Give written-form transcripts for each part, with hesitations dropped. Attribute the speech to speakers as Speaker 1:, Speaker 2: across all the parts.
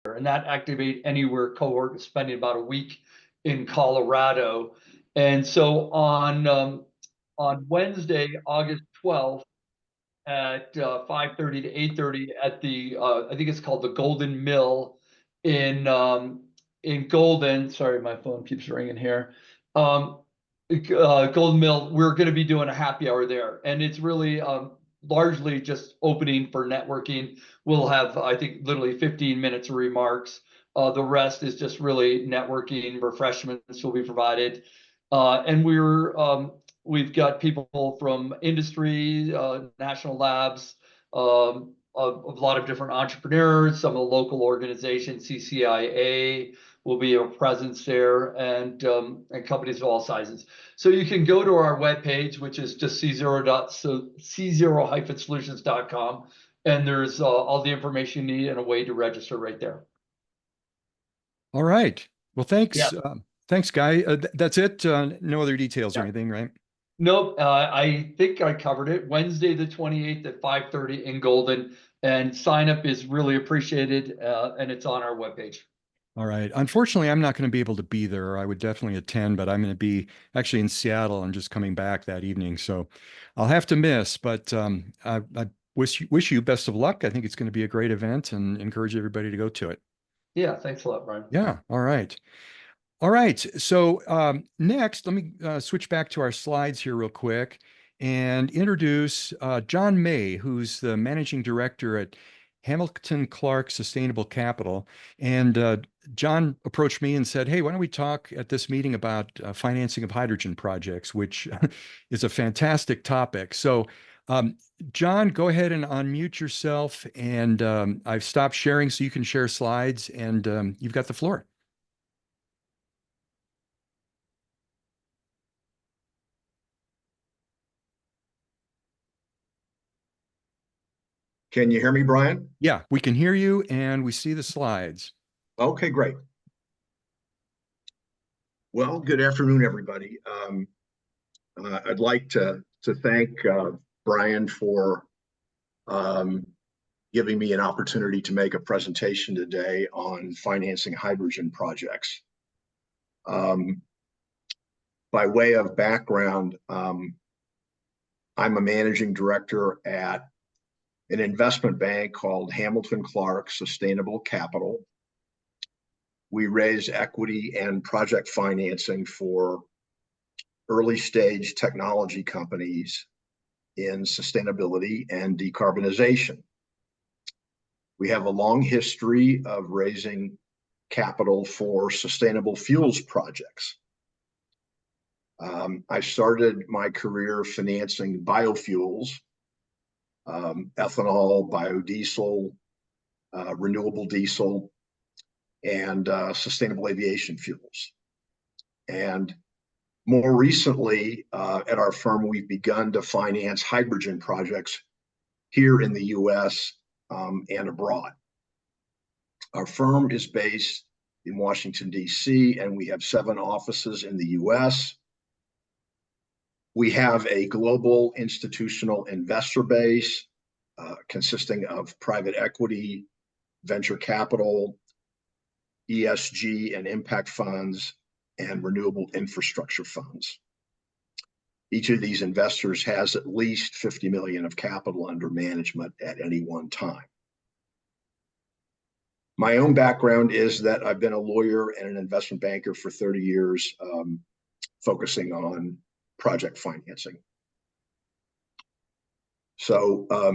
Speaker 1: and that Activate Anywhere cohort is spending about a week in Colorado. And so on Wednesday, August 12th at 5:30 to 8:30 at the I think it's called the Golden Mill in Golden. Sorry, my phone keeps ringing here. Golden Mill. We're going to be doing a happy hour there, and it's really largely just opening for networking. We'll have, I think, literally 15 minutes of remarks. The rest is just really networking. Refreshments will be provided, and we've got people from industry, national labs, a lot of different entrepreneurs, some of the local organizations, CCIA will be a presence there, and companies of all sizes. So you can go to our webpage, which is just c0-solutions.com, and there's all the information you need and a way to register right there.
Speaker 2: All right. Well,
Speaker 1: Yeah.
Speaker 2: thanks. Thanks, Guy. That's it. No other details or
Speaker 1: Yeah.
Speaker 2: anything, right?
Speaker 1: Nope. I think I covered it. Wednesday, the 28th at 5:30 in Golden, and sign up is really appreciated, and it's on our webpage.
Speaker 2: All right. Unfortunately, I'm not going to be able to be there. I would definitely attend, but I'm going to be actually in Seattle and just coming back that evening. So I'll have to miss, but I wish you best of luck. I think it's going to be a great event and encourage everybody to go to it.
Speaker 1: Yeah, thanks a lot, Brian.
Speaker 2: Yeah. All right. All right. So next, let me switch back to our slides here real quick and introduce John May, who's the managing director at Hamilton Clark Sustainable Capital. And John approached me and said, "Hey, why don't we talk at this meeting about financing of hydrogen projects," which is a fantastic topic. So, John, go ahead and unmute yourself. And I've stopped sharing so you can share slides, and you've got the floor.
Speaker 3: Can you hear me, Brian?
Speaker 2: Yeah, we can hear you and we see the slides.
Speaker 3: Okay, great. Well, good afternoon, everybody. I'd like to thank Brian for giving me an opportunity to make a presentation today on financing hydrogen projects. By way of background, I'm a managing director at an investment bank called Hamilton Clark Sustainable Capital. We raise equity and project financing for early stage technology companies in sustainability and decarbonization. We have a long history of raising capital for sustainable fuels projects. I started my career financing biofuels, ethanol, biodiesel, renewable diesel, and sustainable aviation fuels. And more recently, at our firm, we've begun to finance hydrogen projects here in the US and abroad. Our firm is based in Washington, D.C., and we have 7 offices in the US. We have a global institutional investor base consisting of private equity, venture capital, ESG and impact funds, and renewable infrastructure funds. Each of these investors has at least 50 million of capital under management at any one time. My own background is that I've been a lawyer and an investment banker for 30 years, focusing on project financing. So I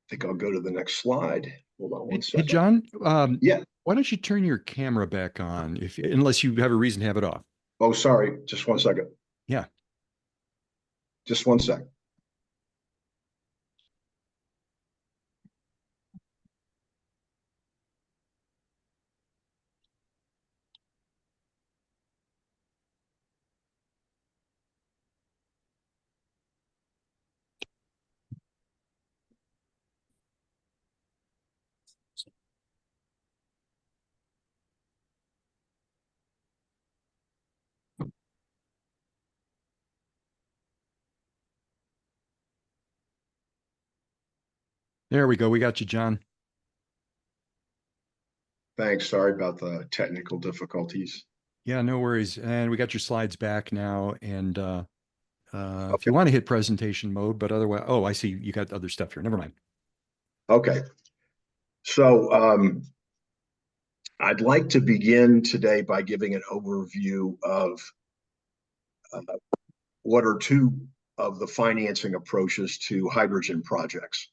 Speaker 3: think I'll go to the next slide. Hold on one second.
Speaker 2: Hey, John,
Speaker 3: yeah.
Speaker 2: Why don't you turn your camera back on, unless you have a reason to have it off?
Speaker 3: Oh, sorry. Just one second.
Speaker 2: Yeah.
Speaker 3: Just one second.
Speaker 2: There we go. We got you, John.
Speaker 3: Thanks. Sorry about the technical difficulties.
Speaker 2: Yeah, no worries. And we got your slides back now. And if
Speaker 3: Okay.
Speaker 2: you want to hit presentation mode, but otherwise, oh, I see you got other stuff here. Never mind.
Speaker 3: Okay. So I'd like to begin today by giving an overview of what are two of the financing approaches to hydrogen projects.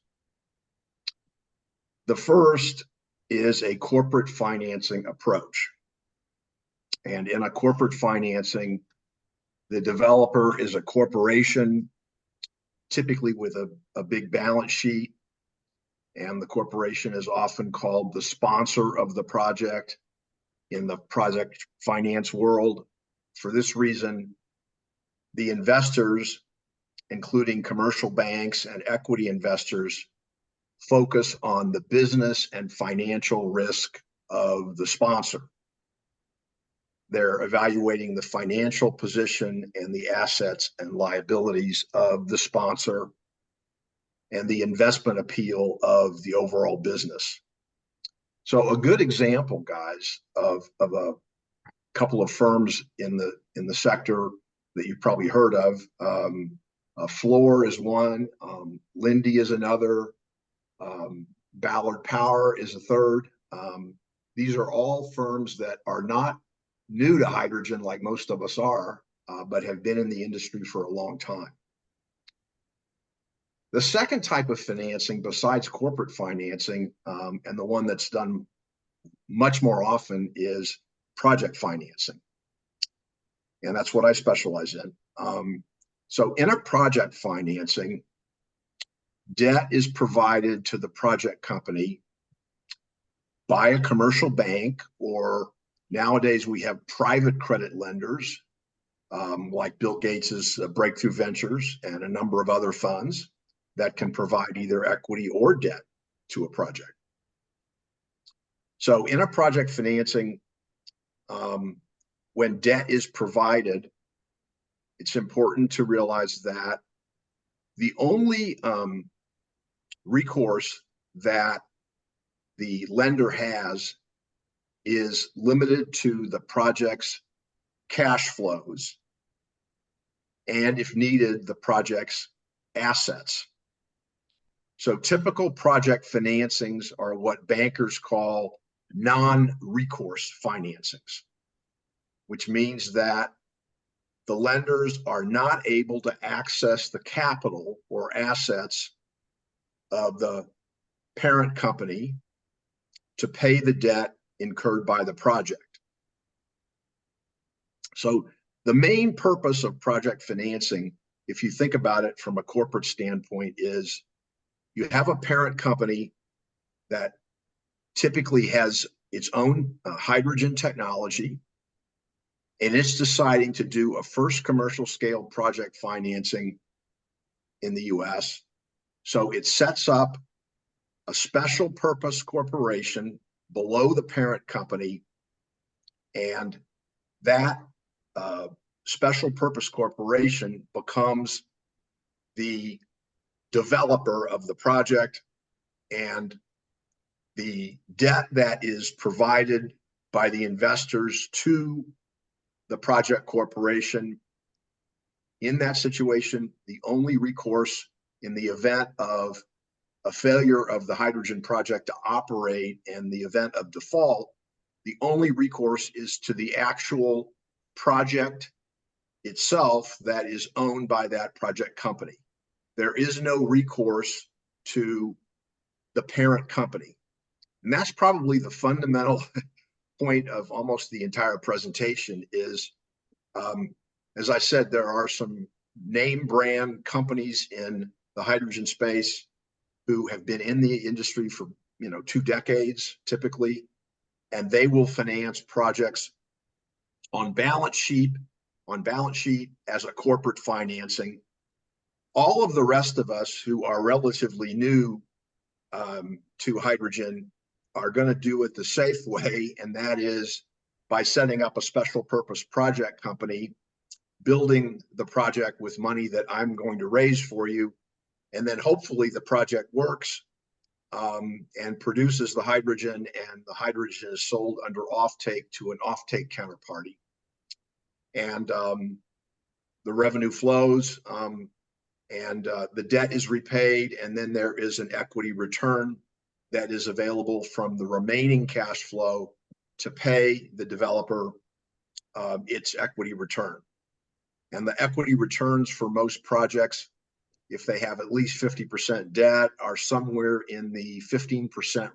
Speaker 3: The first is a corporate financing approach. And in a corporate financing, the developer is a corporation, typically with a big balance sheet, and the corporation is often called the sponsor of the project in the project finance world. For this reason, the investors, including commercial banks and equity investors, focus on the business and financial risk of the sponsor. They're evaluating the financial position and the assets and liabilities of the sponsor and the investment appeal of the overall business. So a good example, guys, of a couple of firms in the sector that you've probably heard of. Fluor is one, Linde is another, Ballard Power is a third. These are all firms that are not new to hydrogen like most of us are, but have been in the industry for a long time. The second type of financing, besides corporate financing, and the one that's done much more often, is project financing. And that's what I specialize in. So in a project financing, debt is provided to the project company by a commercial bank, or nowadays we have private credit lenders, like Bill Gates's Breakthrough Ventures and a number of other funds that can provide either equity or debt to a project. So in a project financing, when debt is provided, it's important to realize that the only recourse that the lender has is limited to the project's cash flows and, if needed, the project's assets. So typical project financings are what bankers call non-recourse financings, which means that the lenders are not able to access the capital or assets of the parent company to pay the debt incurred by the project. So the main purpose of project financing, if you think about it from a corporate standpoint, is you have a parent company that typically has its own hydrogen technology, and it's deciding to do a first commercial scale project financing in the US. So it sets up a special purpose corporation below the parent company, and that special purpose corporation becomes the developer of the project, and the debt that is provided by the investors to the project corporation, in that situation, the only recourse in the event of a failure of the hydrogen project to operate and the event of default, the only recourse is to the actual project itself that is owned by that project company. There is no recourse to the parent company. And that's probably the fundamental point of almost the entire presentation is, as I said, there are some name brand companies in the hydrogen space who have been in the industry for 2 decades typically, and they will finance projects on balance sheet as a corporate financing. All of the rest of us who are relatively new to hydrogen are going to do it the safe way, and that is by setting up a special purpose project company, building the project with money that I'm going to raise for you, and then hopefully the project works. and produces the hydrogen, and the hydrogen is sold under offtake to an offtake counterparty. And the revenue flows, and the debt is repaid, and then there is an equity return that is available from the remaining cash flow to pay the developer its equity return. And the equity returns for most projects, if they have at least 50% debt, are somewhere in the 15%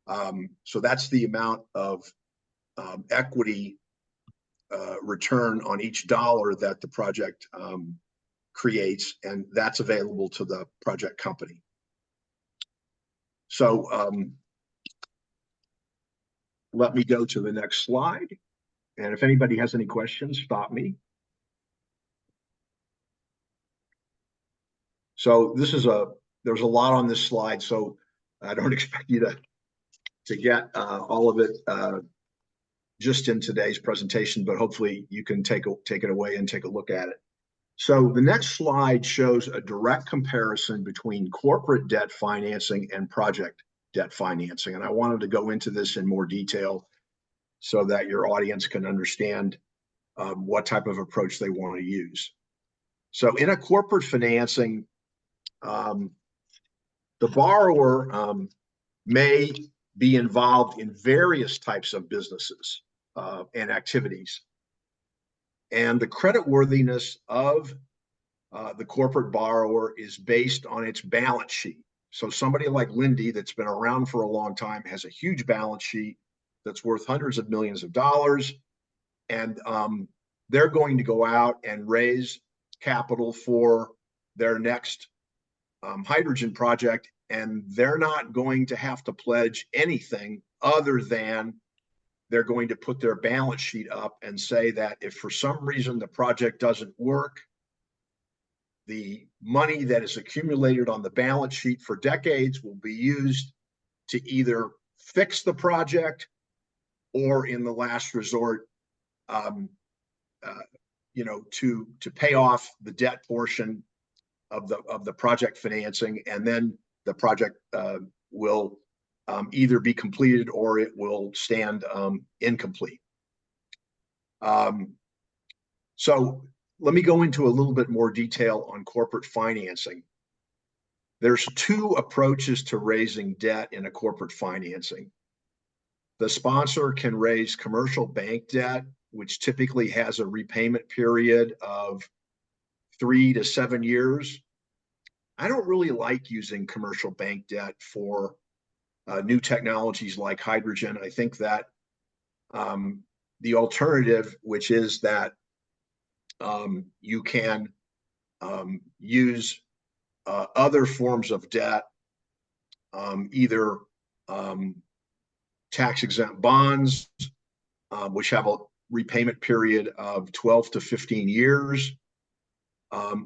Speaker 3: range. So that's the amount of equity return on each dollar that the project creates, and that's available to the project company. So let me go to the next slide. And if anybody has any questions, stop me. So this is there's a lot on this slide, so I don't expect you to get all of it just in today's presentation, but hopefully you can take it away and take a look at it. So the next slide shows a direct comparison between corporate debt financing and project debt financing. And I wanted to go into this in more detail so that your audience can understand what type of approach they want to use. So in a corporate financing, the borrower may be involved in various types of businesses and activities. And the creditworthiness of the corporate borrower is based on its balance sheet. So somebody like Lindy, that's been around for a long time, has a huge balance sheet that's worth hundreds of millions of dollars. And they're going to go out and raise capital for their next hydrogen project. And they're not going to have to pledge anything other than they're going to put their balance sheet up and say that if for some reason the project doesn't work, the money that is accumulated on the balance sheet for decades will be used to either fix the project or, in the last resort, to pay off the debt portion of the project financing, and then the project will either be completed or it will stand incomplete. So let me go into a little bit more detail on corporate financing. There's two approaches to raising debt in a corporate financing. The sponsor can raise commercial bank debt, which typically has a repayment period of 3 to 7 years. I don't really like using commercial bank debt for new technologies like hydrogen. I think that the alternative, which is that you can use other forms of debt, either tax-exempt bonds, which have a repayment period of 12 to 15 years,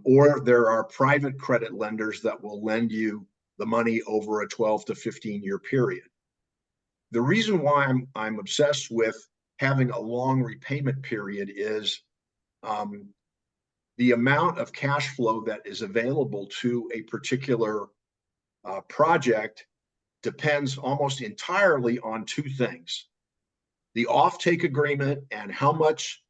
Speaker 3: or there are private credit lenders that will lend you the money over a 12 to 15-year period. The reason why I'm obsessed with having a long repayment period is the amount of cash flow that is available to a particular project depends almost entirely on two things: the offtake agreement and how much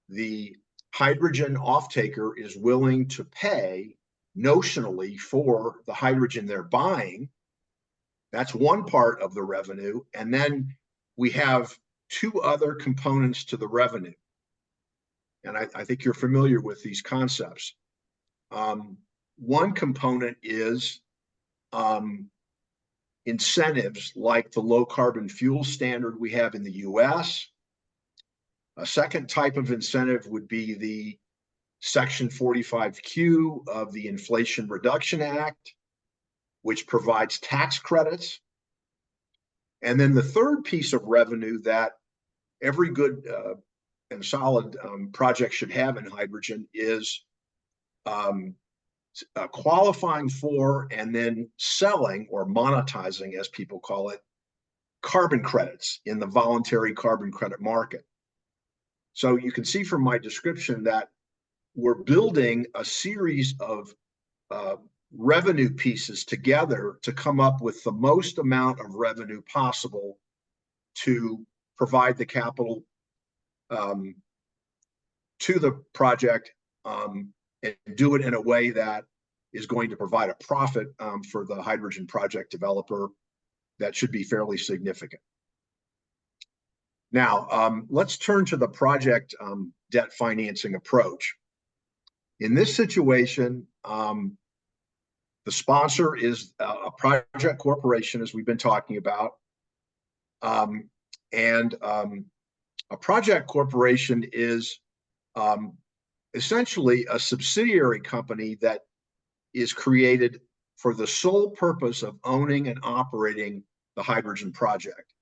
Speaker 3: the hydrogen offtaker is willing to pay notionally for the hydrogen they're buying. That's one part of the revenue. And then we have two other components to the revenue. And I think you're familiar with these concepts. One component is incentives like the low carbon fuel standard we have in the US. A second type of incentive would be the Section 45Q of the Inflation Reduction Act, which provides tax credits. And then the third piece of revenue that every good and solid project should have in hydrogen is qualifying for and then selling, or monetizing as people call it, carbon credits in the voluntary carbon credit market. So you can see from my description that we're building a series of revenue pieces together to come up with the most amount of revenue possible to provide the capital to the project, and do it in a way that is going to provide a profit for the hydrogen project developer that should be fairly significant. Now, let's turn to the project debt financing approach. In this situation, the sponsor is a project corporation, as we've been talking about. A project corporation is essentially a subsidiary company that is created for the sole purpose of owning and operating the hydrogen project.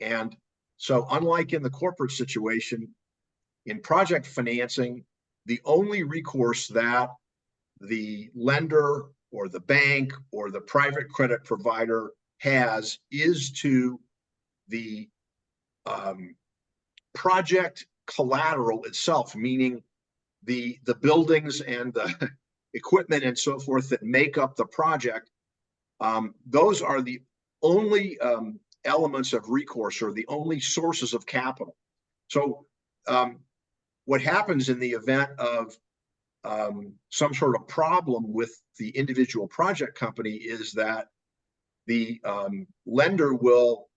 Speaker 3: And so, unlike in the corporate situation, in project financing, the only recourse that the lender or the bank or the private credit provider has is to the project collateral itself, meaning the buildings and the equipment and so forth that make up the project. Those are the only elements of recourse, or the only sources of capital. So what happens in the event of some sort of problem with the individual project company is that the lender will,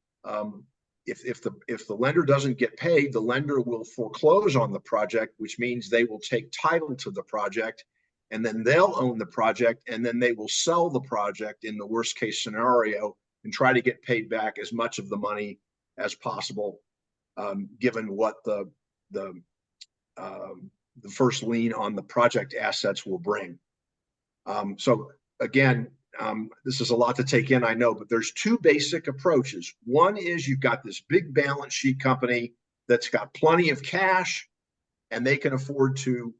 Speaker 3: if the lender doesn't get paid, the lender will foreclose on the project, which means they will take title to the project, and then they'll own the project, and then they will sell the project in the worst case scenario and try to get paid back as much of the money as possible, given what the first lien on the project assets will bring. So again, this is a lot to take in, I know, but there's two basic approaches. One is you've got this big balance sheet company that's got plenty of cash, and they can afford to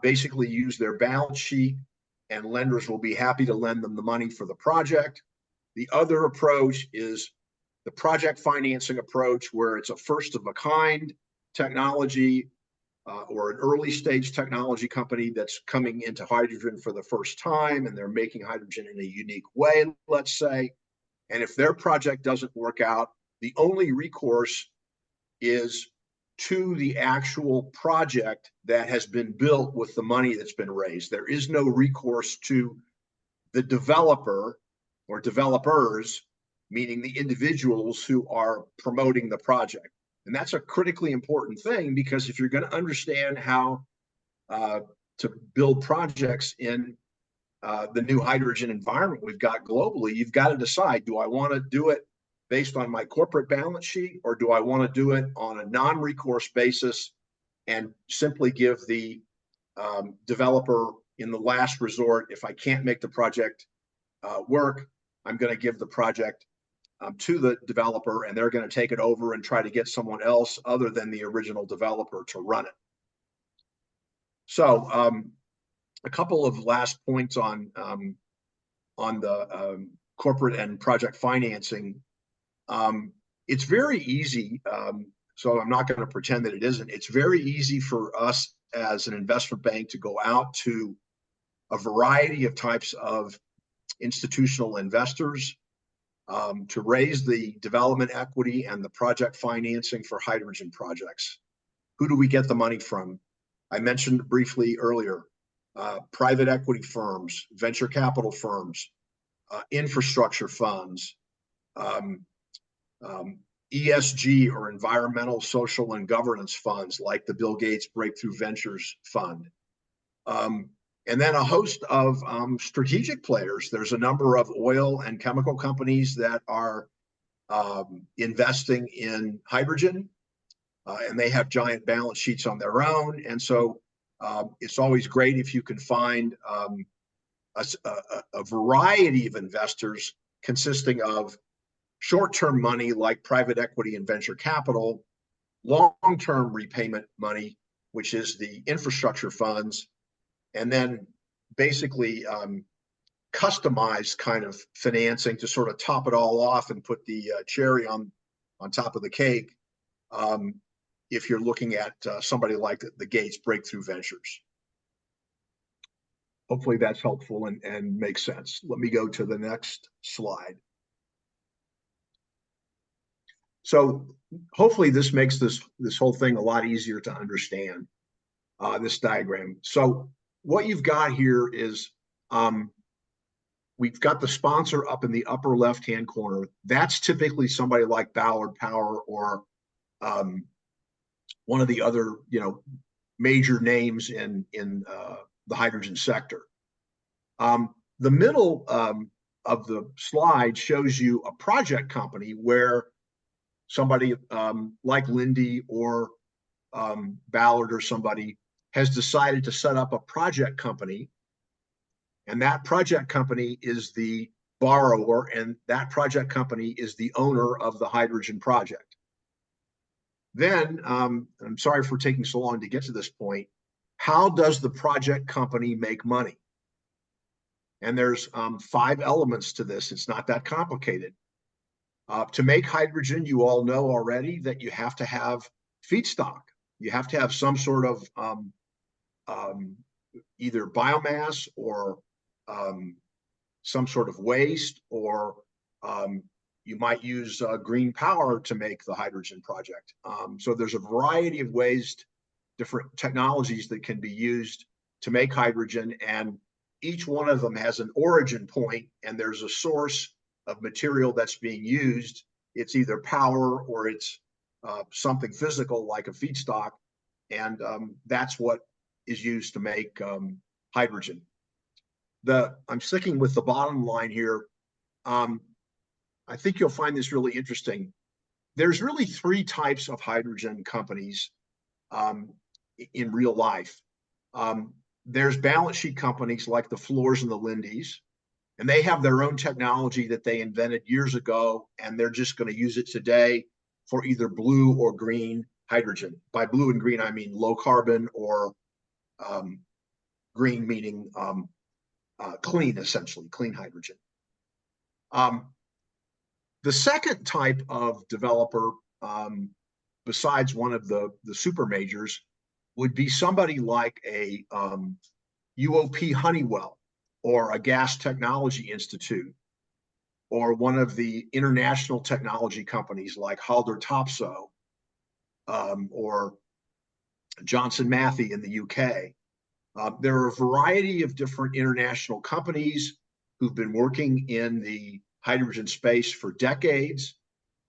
Speaker 3: basically use their balance sheet, and lenders will be happy to lend them the money for the project. The other approach is the project financing approach, where it's a first of a kind technology or an early stage technology company that's coming into hydrogen for the first time, and they're making hydrogen in a unique way, let's say. And if their project doesn't work out, the only recourse is to the actual project that has been built with the money that's been raised. There is no recourse to the developer or developers, meaning the individuals who are promoting the project. And that's a critically important thing, because if you're going to understand how to build projects in the new hydrogen environment we've got globally, you've got to decide, do I want to do it based on my corporate balance sheet, or do I want to do it on a non-recourse basis and simply give the developer, in the last resort, if I can't make the project work, I'm going to give the project to the developer, and they're going to take it over and try to get someone else other than the original developer to run it. So a couple of last points on the corporate and project financing. It's very easy, so I'm not going to pretend that it isn't. It's very easy for us as an investment bank to go out to a variety of types of institutional investors to raise the development equity and the project financing for hydrogen projects. Who do we get the money from? I mentioned briefly earlier, private equity firms, venture capital firms, infrastructure funds, ESG or environmental, social, and governance funds like the Bill Gates Breakthrough Ventures Fund. And then a host of strategic players. There's a number of oil and chemical companies that are investing in hydrogen, and they have giant balance sheets on their own. And so it's always great if you can find a variety of investors consisting of short-term money like private equity and venture capital, long-term repayment money, which is the infrastructure funds, and then basically customized kind of financing to sort of top it all off and put the cherry on top of the cake, if you're looking at somebody like the Gates Breakthrough Ventures. Hopefully that's helpful and makes sense. Let me go to the next slide. So hopefully this makes this whole thing a lot easier to understand, this diagram. So what you've got here is we've got the sponsor up in the upper left-hand corner. That's typically somebody like Ballard Power or one of the other, major names in the hydrogen sector. The middle of the slide shows you a project company where somebody like Linde or Ballard or somebody has decided to set up a project company, and that project company is the borrower, and that project company is the owner of the hydrogen project. Then, I'm sorry for taking so long to get to this point, how does the project company make money? And there's 5 elements to this. It's not that complicated. To make hydrogen, you all know already that you have to have feedstock. You have to have some sort of either biomass or some sort of waste, or you might use green power to make the hydrogen project. So there's a variety of ways, different technologies that can be used to make hydrogen, and each one of them has an origin point, and there's a source of material that's being used. It's either power or it's something physical like a feedstock, and that's what is used to make hydrogen. I'm sticking with the bottom line here. I think you'll find this really interesting. There's really 3 types of hydrogen companies in real life. There's balance sheet companies like the Fluors and the Lindes, and they have their own technology that they invented years ago, and they're just going to use it today for either blue or green hydrogen. By blue and green, I mean low carbon, or green meaning clean, essentially, clean hydrogen. The second type of developer, besides one of the super majors, would be somebody like a UOP Honeywell, or a Gas Technology Institute, or one of the international technology companies like Haldor Topsoe, or Johnson Matthey in the UK. There are a variety of different international companies who've been working in the hydrogen space for decades.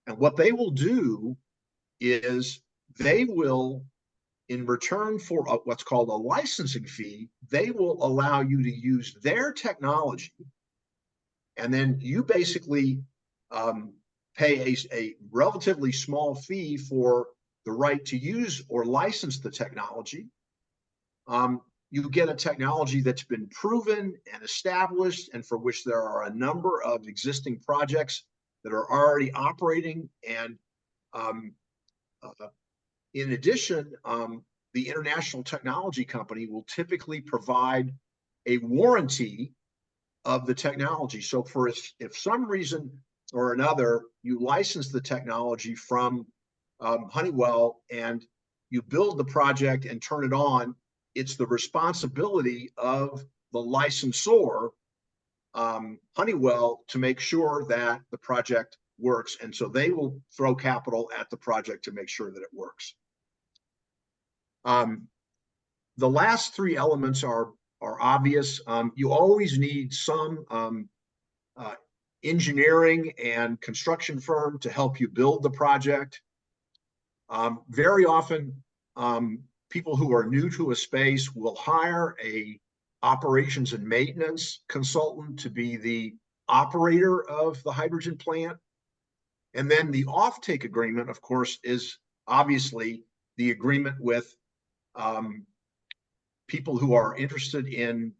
Speaker 3: And what they will do is they will, in return for what's called a licensing fee, they will allow you to use their technology. And then you basically pay a relatively small fee for the right to use or license the technology. You get a technology that's been proven and established, and for which there are a number of existing projects that are already operating. And in addition, the international technology company will typically provide a warranty of the technology. So for if some reason or another you license the technology from Honeywell and you build the project and turn it on, it's the responsibility of the licensor, Honeywell, to make sure that the project works. And so they will throw capital at the project to make sure that it works. The last 3 elements are obvious. You always need some engineering and construction firm to help you build the project. Very often, people who are new to a space will hire a operations and maintenance consultant to be the operator of the hydrogen plant. And then the offtake agreement, of course, is obviously the agreement with people who are interested in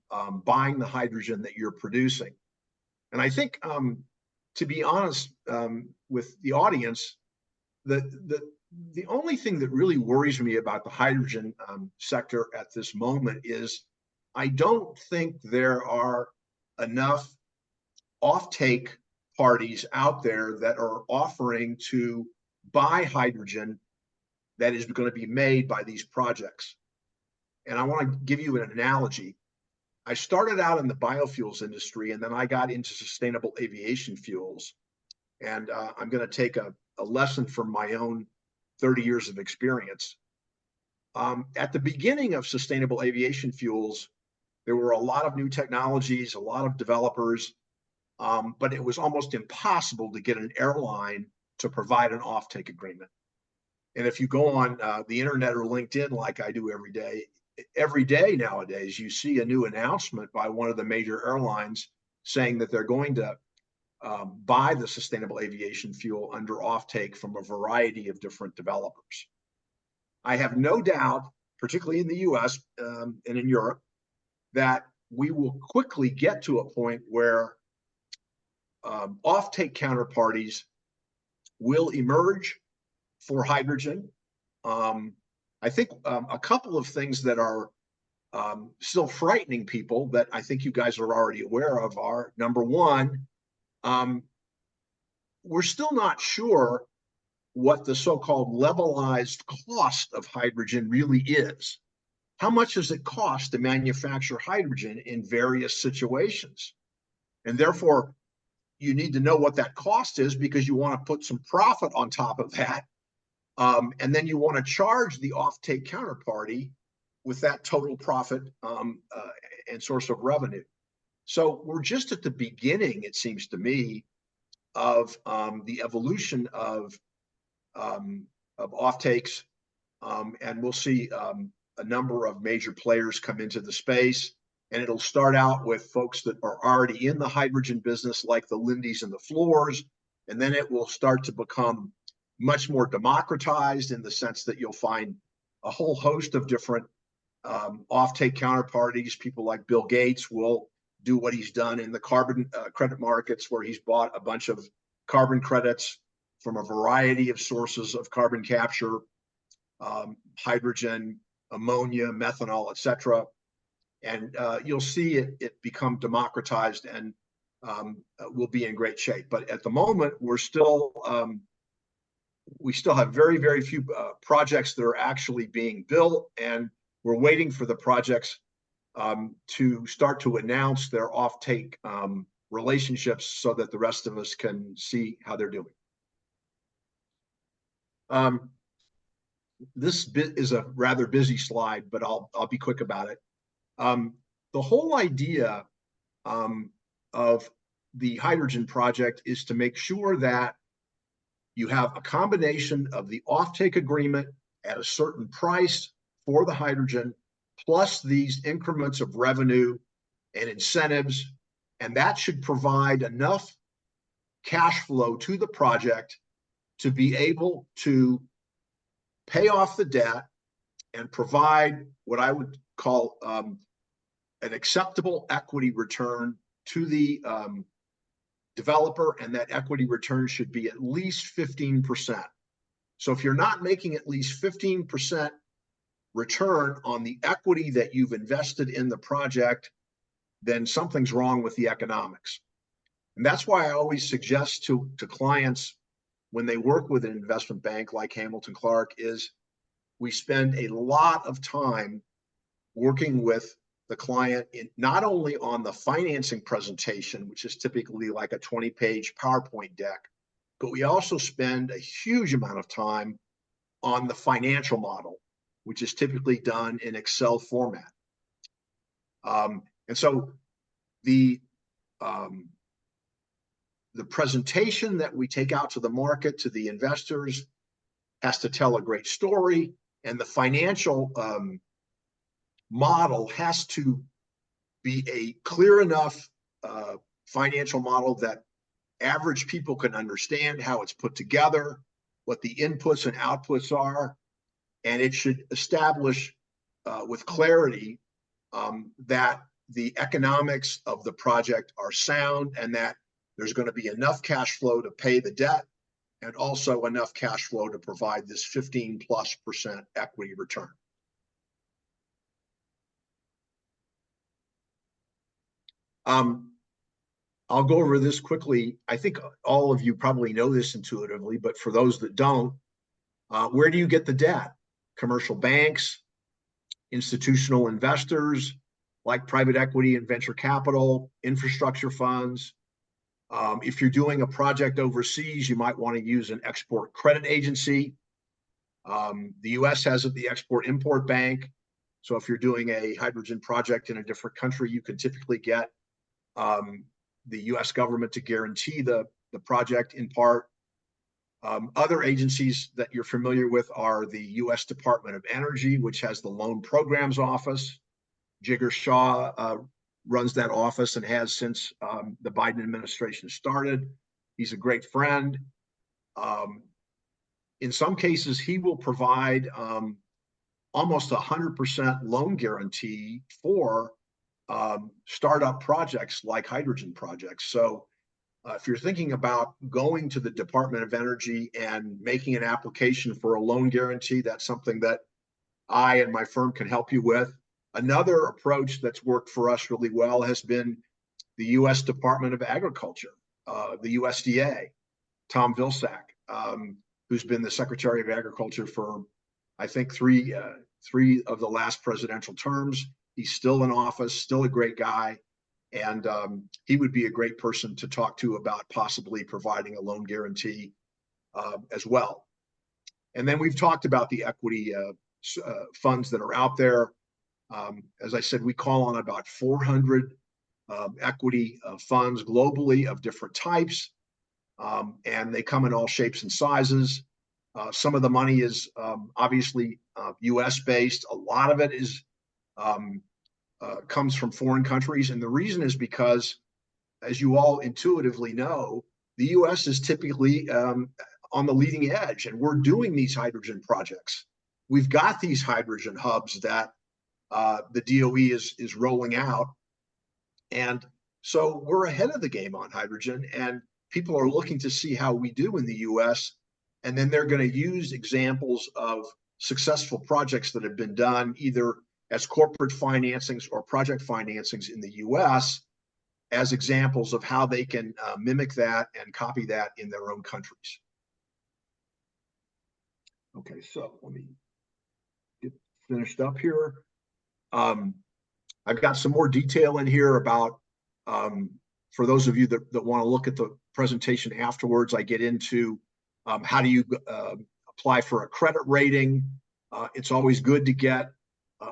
Speaker 3: buying the hydrogen that you're producing. And I think, to be honest with the audience, the only thing that really worries me about the hydrogen sector at this moment is I don't think there are enough offtake parties out there that are offering to buy hydrogen that is going to be made by these projects. And I want to give you an analogy. I started out in the biofuels industry, and then I got into sustainable aviation fuels. And I'm going to take a lesson from my own 30 years of experience. At the beginning of sustainable aviation fuels, there were a lot of new technologies, a lot of developers, but it was almost impossible to get an airline to provide an offtake agreement. And if you go on the internet or LinkedIn, like I do every day nowadays, you see a new announcement by one of the major airlines saying that they're going to buy the sustainable aviation fuel under offtake from a variety of different developers. I have no doubt, particularly in the US and in Europe, that we will quickly get to a point where offtake counterparties will emerge for hydrogen. I think a couple of things that are still frightening people that I think you guys are already aware of are, number one, we're still not sure what the so-called levelized cost of hydrogen really is. How much does it cost to manufacture hydrogen in various situations? And therefore, you need to know what that cost is because you want to put some profit on top of that. And then you want to charge the offtake counterparty with that total profit and source of revenue. So we're just at the beginning, it seems to me, of the evolution of offtakes, and we'll see a number of major players come into the space. And it'll start out with folks that are already in the hydrogen business, like the Lindys and the Fluors, and then it will start to become much more democratized in the sense that you'll find a whole host of different offtake counterparties. People like Bill Gates will do what he's done in the carbon credit markets, where he's bought a bunch of carbon credits from a variety of sources of carbon capture, hydrogen, ammonia, methanol, etc. And you'll see it become democratized and will be in great shape. But at the moment, we still have very, very few projects that are actually being built, and we're waiting for the projects to start to announce their offtake relationships so that the rest of us can see how they're doing. This bit is a rather busy slide, but I'll be quick about it. The whole idea of the hydrogen project is to make sure that you have a combination of the offtake agreement at a certain price for the hydrogen, plus these increments of revenue and incentives, and that should provide enough cash flow to the project to be able to pay off the debt and provide what I would call an acceptable equity return to the developer, and that equity return should be at least 15%. So if you're not making at least 15% return on the equity that you've invested in the project, then something's wrong with the economics. And that's why I always suggest to clients when they work with an investment bank like Hamilton Clark is we spend a lot of time working with the client in not only on the financing presentation, which is typically like a 20-page PowerPoint deck, but we also spend a huge amount of time on the financial model, which is typically done in Excel format. And so the presentation that we take out to the market, to the investors, has to tell a great story, and the financial model has to be a clear enough financial model that average people can understand how it's put together, what the inputs and outputs are, and it should establish with clarity that the economics of the project are sound and that there's going to be enough cash flow to pay the debt and also enough cash flow to provide this 15+% equity return. I'll go over this quickly. I think all of you probably know this intuitively, but for those that don't, where do you get the debt? Commercial banks, institutional investors, like private equity and venture capital, infrastructure funds. If you're doing a project overseas, you might want to use an export credit agency. The US has the Export-Import Bank. So if you're doing a hydrogen project in a different country, you can typically get the US government to guarantee the project in part. Other agencies that you're familiar with are the US Department of Energy, which has the Loan Programs Office. Jigar Shah runs that office and has since the Biden administration started. He's a great friend. In some cases, he will provide almost 100% loan guarantee for startup projects like hydrogen projects. So if you're thinking about going to the Department of Energy and making an application for a loan guarantee, that's something that I and my firm can help you with. Another approach that's worked for us really well has been the U.S. Department of Agriculture, the USDA, Tom Vilsack, who's been the Secretary of Agriculture for, I think, three of the last presidential terms. He's still in office, still a great guy. And he would be a great person to talk to about possibly providing a loan guarantee as well. And then we've talked about the equity funds that are out there. As I said, we call on about 400 equity funds globally of different types, and they come in all shapes and sizes. Some of the money is obviously US based. A lot of it is comes from foreign countries. And the reason is because, as you all intuitively know, the US is typically on the leading edge, and we're doing these hydrogen projects. We've got these hydrogen hubs that the DOE is rolling out. And so we're ahead of the game on hydrogen, and people are looking to see how we do in the US. And then they're going to use examples of successful projects that have been done either as corporate financings or project financings in the US as examples of how they can mimic that and copy that in their own countries. Okay, so let me get finished up here. I've got some more detail in here about, for those of you that want to look at the presentation afterwards, I get into how do you apply for a credit rating. It's always good to get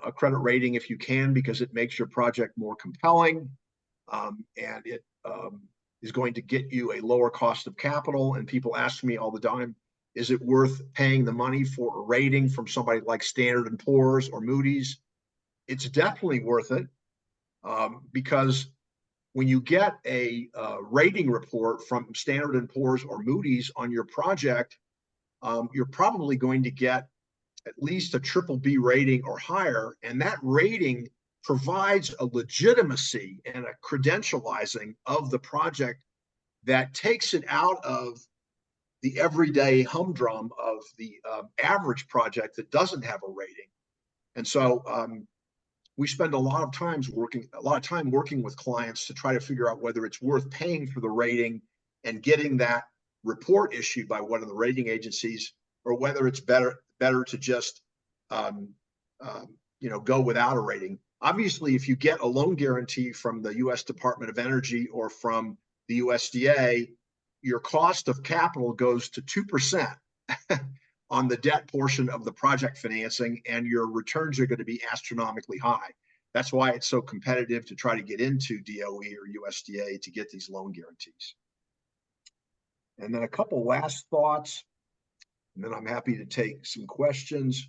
Speaker 3: a credit rating if you can, because it makes your project more compelling, and it is going to get you a lower cost of capital. And people ask me all the time, is it worth paying the money for a rating from somebody like Standard & Poor's or Moody's? It's definitely worth it, because when you get a rating report from Standard & Poor's or Moody's on your project, you're probably going to get at least a BBB rating or higher. And that rating provides a legitimacy and a credentializing of the project that takes it out of the everyday humdrum of the average project that doesn't have a rating. And so we spend a lot of time working with clients to try to figure out whether it's worth paying for the rating and getting that report issued by one of the rating agencies, or whether it's better to just go without a rating. Obviously, if you get a loan guarantee from the U.S. Department of Energy or from the USDA, your cost of capital goes to 2% on the debt portion of the project financing, and your returns are going to be astronomically high. That's why it's so competitive to try to get into DOE or USDA to get these loan guarantees. And then a couple last thoughts, and then I'm happy to take some questions.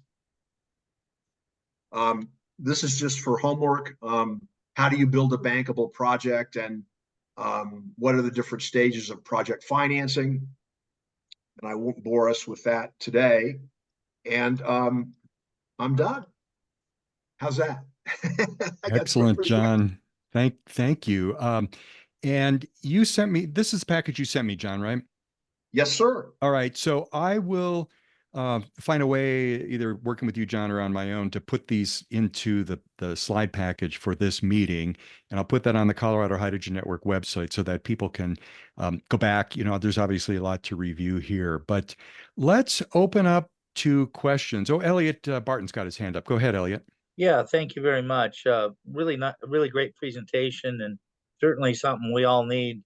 Speaker 3: This is just for homework. How do you build a bankable project, and what are the different stages of project financing? And I won't bore us with that today. And I'm done. How's that?
Speaker 2: Excellent, John. Thank you. And you sent me, this is the package you sent me, John, right?
Speaker 3: Yes, sir.
Speaker 2: All right. So I will find a way, either working with you, John, or on my own, to put these into the slide package for this meeting. And I'll put that on the Colorado Hydrogen Network website so that people can go back. There's obviously a lot to review here, but let's open up to questions. Oh, Elliot Barton's got his hand up. Go ahead, Elliot.
Speaker 4: Yeah, thank you very much. Really not a really great presentation, and certainly something we all need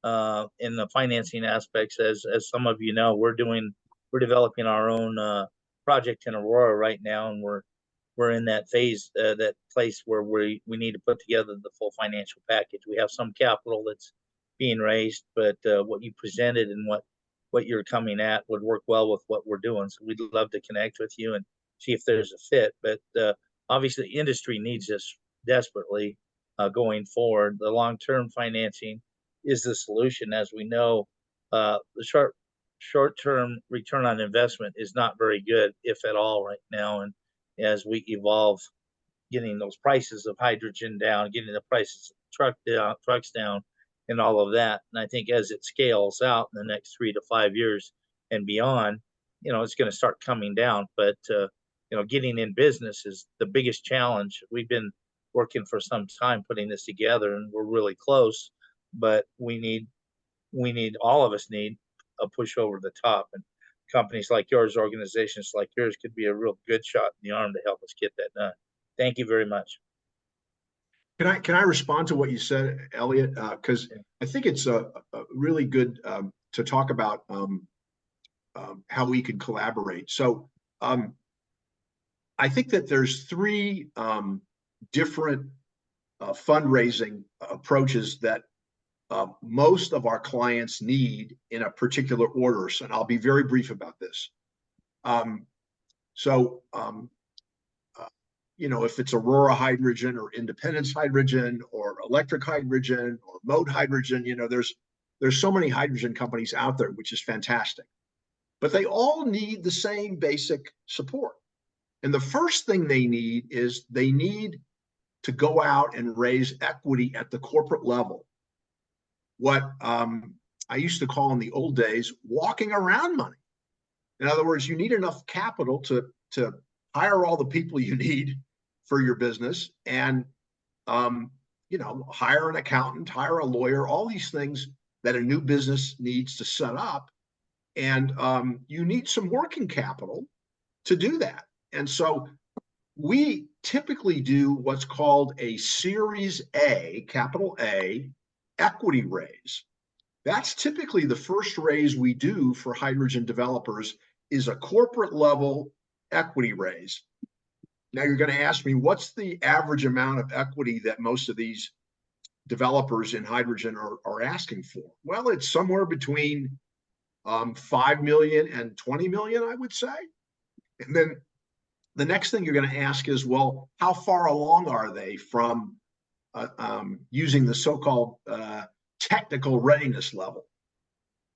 Speaker 4: in the financing aspects. As some of you know, we're developing our own project in Aurora right now, and we're in that phase, that place where we need to put together the full financial package. We have some capital that's being raised, but what you presented and what you're coming at would work well with what we're doing. So we'd love to connect with you and see if there's a fit. But obviously, the industry needs this desperately going forward. The long-term financing is the solution, as we know. The short-term return on investment is not very good, if at all, right now. And as we evolve, getting those prices of hydrogen down, getting the prices of trucks down, and all of that. And I think as it scales out in the next 3 to 5 years and beyond, it's going to start coming down. But getting in business is the biggest challenge. We've been working for some time putting this together, and we're really close. But all of us need a push over the top, and companies like yours, organizations like yours, could be a real good shot in the arm to help us get that done. Thank you very much.
Speaker 3: Can I respond to what you said, Elliot? Because I think it's a really good to talk about how we can collaborate. So I think that there's three different fundraising approaches that most of our clients need in a particular order. So, and I'll be very brief about this. If it's Aurora Hydrogen or Independence Hydrogen or Electric Hydrogen or Mode Hydrogen, there's so many hydrogen companies out there, which is fantastic. But they all need the same basic support. And the first thing they need is they need to go out and raise equity at the corporate level. What I used to call in the old days, walking around money. In other words, you need enough capital to hire all the people you need for your business and, hire an accountant, hire a lawyer, all these things that a new business needs to set up. And you need some working capital to do that. And so we typically do what's called a Series A, capital A, equity raise. That's typically the first raise we do for hydrogen developers, is a corporate level equity raise. Now you're going to ask me, what's the average amount of equity that most of these developers in hydrogen are asking for? Well, it's somewhere between 5 million and 20 million, I would say. And then the next thing you're going to ask is, well, how far along are they from using the so-called technical readiness level?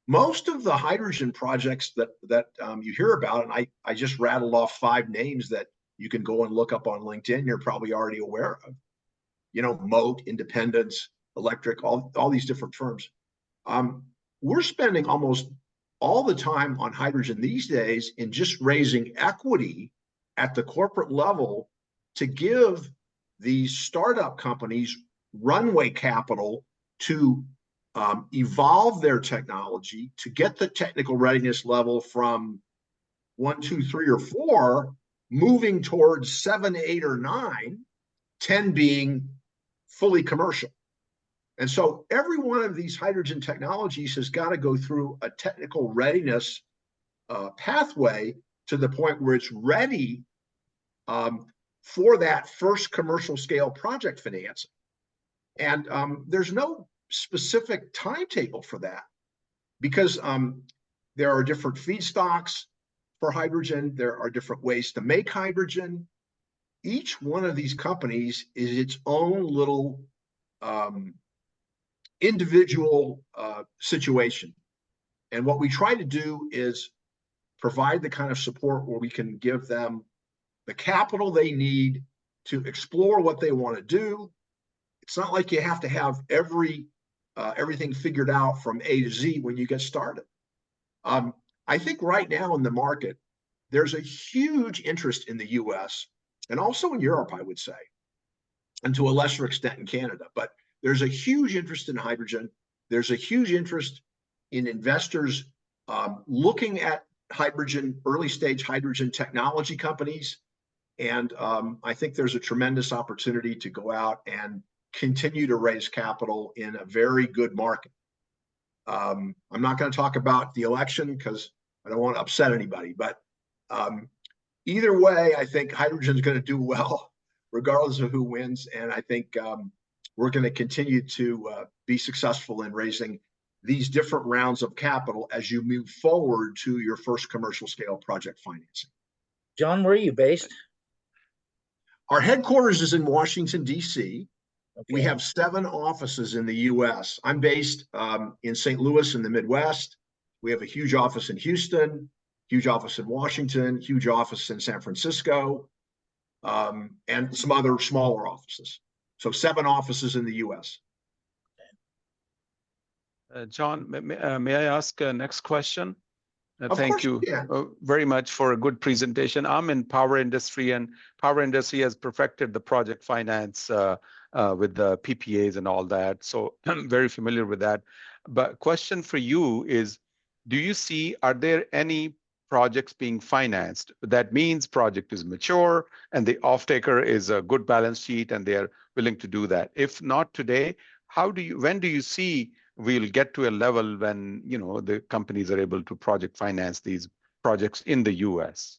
Speaker 3: Most of the hydrogen projects that you hear about, and I just rattled off 5 names that you can go and look up on LinkedIn, you're probably already aware of. Moat, Independence, Electric, all these different firms. We're spending almost all the time on hydrogen these days in just raising equity at the corporate level to give these startup companies runway capital to evolve their technology, to get the technical readiness level from 1, 2, 3, or 4, moving towards 7, 8, or 9, 10 being fully commercial. And so every one of these hydrogen technologies has got to go through a technical readiness pathway to the point where it's ready for that first commercial scale project financing. And there's no specific timetable for that, because there are different feedstocks for hydrogen. There are different ways to make hydrogen. Each one of these companies is its own little individual situation. And what we try to do is provide the kind of support where we can give them the capital they need to explore what they want to do. It's not like you have to have everything figured out from A to Z when you get started. I think right now in the market, there's a huge interest in the US and also in Europe, I would say, and to a lesser extent in Canada. But there's a huge interest in hydrogen. There's a huge interest in investors looking at hydrogen, early stage hydrogen technology companies. And I think there's a tremendous opportunity to go out and continue to raise capital in a very good market. I'm not going to talk about the election because I don't want to upset anybody, but either way, I think hydrogen is going to do well, regardless of who wins. And I think we're going to continue to be successful in raising these different rounds of capital as you move forward to your first commercial scale project financing.
Speaker 4: John, where are you based?
Speaker 3: Our headquarters is in Washington, D.C.
Speaker 4: Okay.
Speaker 3: We have 7 offices in the U.S. I'm based in St. Louis in the Midwest. We have a huge office in Houston, huge office in Washington, huge office in San Francisco, and some other smaller offices. So 7 offices in the U.S.
Speaker 5: John, may I ask a next question? Thank you
Speaker 3: very
Speaker 5: much for a good presentation. I'm in power industry, and power industry has perfected the project finance with the PPAs and all that. So I'm very familiar with that. But question for you is, do you see, are there any projects being financed? That means project is mature and the off-taker is a good balance sheet and they're willing to do that. If not today, when do you see we'll get to a level when, you know, the companies are able to project finance these projects in the US?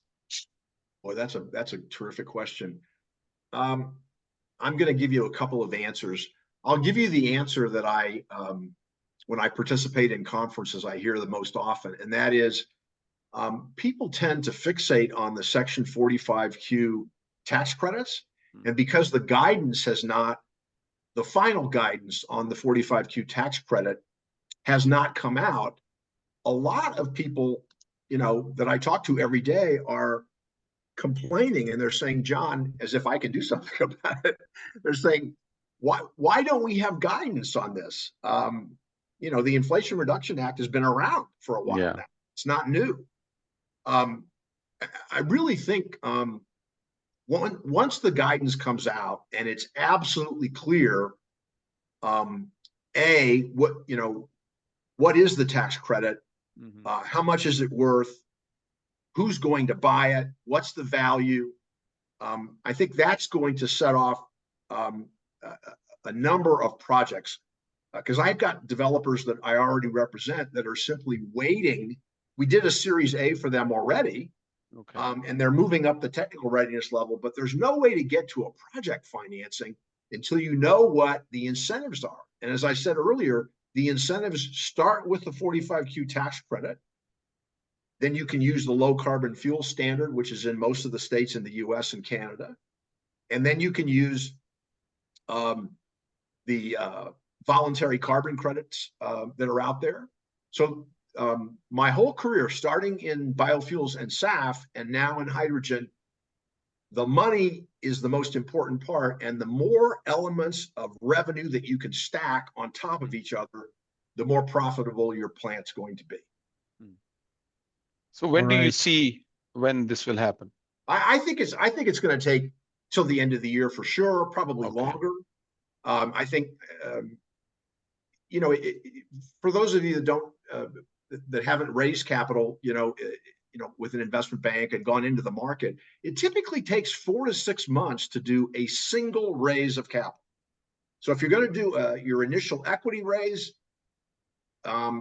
Speaker 3: Well, that's a terrific question. I'm going to give you a couple of answers. I'll give you the answer that I, when I participate in conferences, I hear the most often, and that is people tend to fixate on the Section 45Q tax credits, and because the guidance has not, the final guidance on the 45Q tax credit has not come out, a lot of people, you know, that I talk to every day are complaining, and they're saying, John, as if I can do something about it, they're saying, why don't we have guidance on this? You know, the Inflation Reduction Act has been around for a while now. It's not new. I really think once the guidance comes out and it's absolutely clear, what is the tax credit? How much is it worth? Who's going to buy it? What's the value? I think that's going to set off a number of projects, because I've got developers that I already represent that are simply waiting. We did a Series A for them already, and they're moving up the technical readiness level, but there's no way to get to a project financing until you know what the incentives are. And as I said earlier, the incentives start with the 45Q tax credit. Then you can use the low carbon fuel standard, which is in most of the states in the US and Canada. And then you can use the voluntary carbon credits that are out there. So my whole career, starting in biofuels and SAF, and now in hydrogen, the money is the most important part. And the more elements of revenue that you can stack on top of each other, the more profitable your plant's going to be.
Speaker 5: So when do you see when this will happen?
Speaker 3: I think it's going to take till the end of the year for sure, probably longer. I think, you know, for those of you that don't, that haven't raised capital, you know, with an investment bank and gone into the market, it typically takes 4 to 6 months to do a single raise of capital. So if you're going to do your initial equity raise,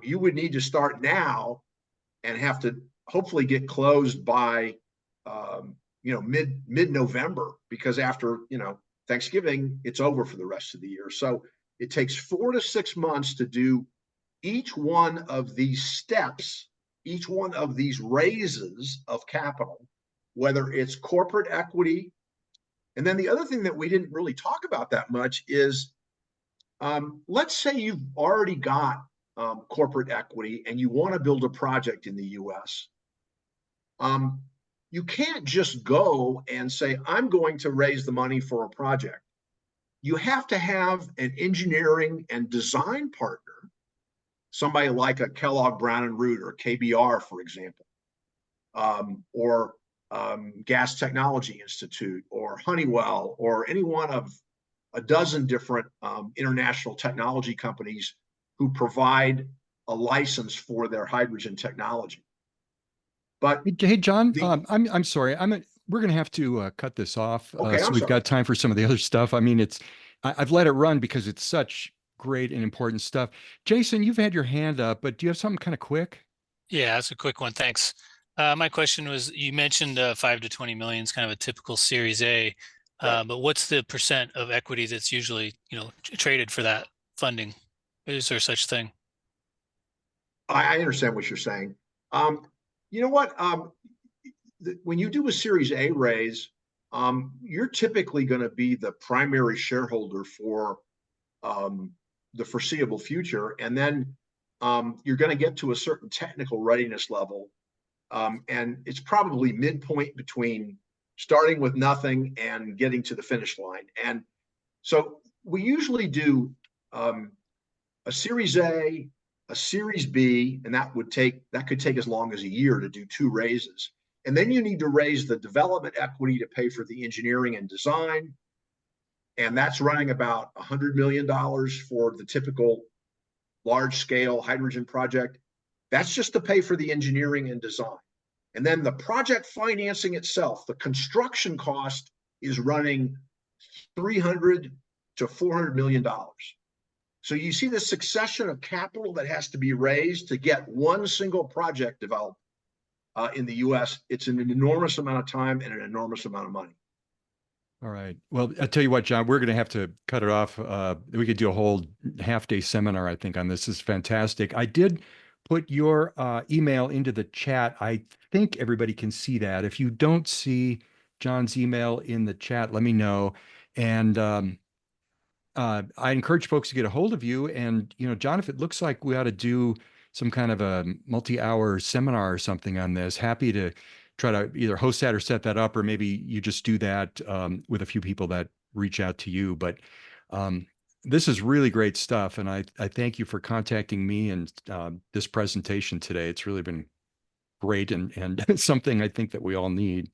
Speaker 3: you would need to start now and have to hopefully get closed by, you know, mid-November, because after, you know, Thanksgiving, it's over for the rest of the year. So it takes 4 to 6 months to do each one of these steps, each one of these raises of capital, whether it's corporate equity. And then the other thing that we didn't really talk about that much is, let's say you've already got corporate equity and you want to build a project in the US. You can't just go and say, I'm going to raise the money for a project. You have to have an engineering and design partner, somebody like a Kellogg Brown and Root or KBR, for example, or Gas Technology Institute or Honeywell, or any one of a dozen different international technology companies who provide a license for their hydrogen technology. But
Speaker 2: hey, John, I'm sorry. we're going to have to cut this off.
Speaker 3: Okay,
Speaker 2: So
Speaker 3: I'm
Speaker 2: we've
Speaker 3: sorry.
Speaker 2: got time for some of the other stuff. I mean, I've let it run because it's such great and important stuff. Jason, you've had your hand up, but do you have something kind of quick?
Speaker 6: Yeah, that's a quick one. Thanks. My question was, you mentioned 5 to 20 million is kind of a typical Series A,
Speaker 3: Right.
Speaker 6: but what's the percent of equity that's usually, traded for that funding? Is there such thing?
Speaker 3: I understand what you're saying. Um, you know what? When you do a Series A raise, you're typically going to be the primary shareholder for the foreseeable future, and then you're going to get to a certain technical readiness level, and it's probably midpoint between starting with nothing and getting to the finish line. And so we usually do a Series a Series B, and that could take as long as a year to do 2 raises. And then you need to raise the development equity to pay for the engineering and design. And that's running about $100 million for the typical large scale hydrogen project. That's just to pay for the engineering and design. And then the project financing itself, the construction cost is running $300 to $400 million. So you see the succession of capital that has to be raised to get one single project developed in the US. It's an enormous amount of time and an enormous amount of money.
Speaker 2: All right. Well, I'll tell you what, John, we're going to have to cut it off. We could do a whole half-day seminar, I think, on this. This is fantastic. I did put your email into the chat. I think everybody can see that. If you don't see John's email in the chat, let me know. And I encourage folks to get a hold of you. And, John, if it looks like we ought to do some kind of a multi-hour seminar or something on this, happy to try to either host that or set that up, or maybe you just do that with a few people that reach out to you. But this is really great stuff. And I thank you for contacting me and this presentation today. It's really been great and something I think that we all need.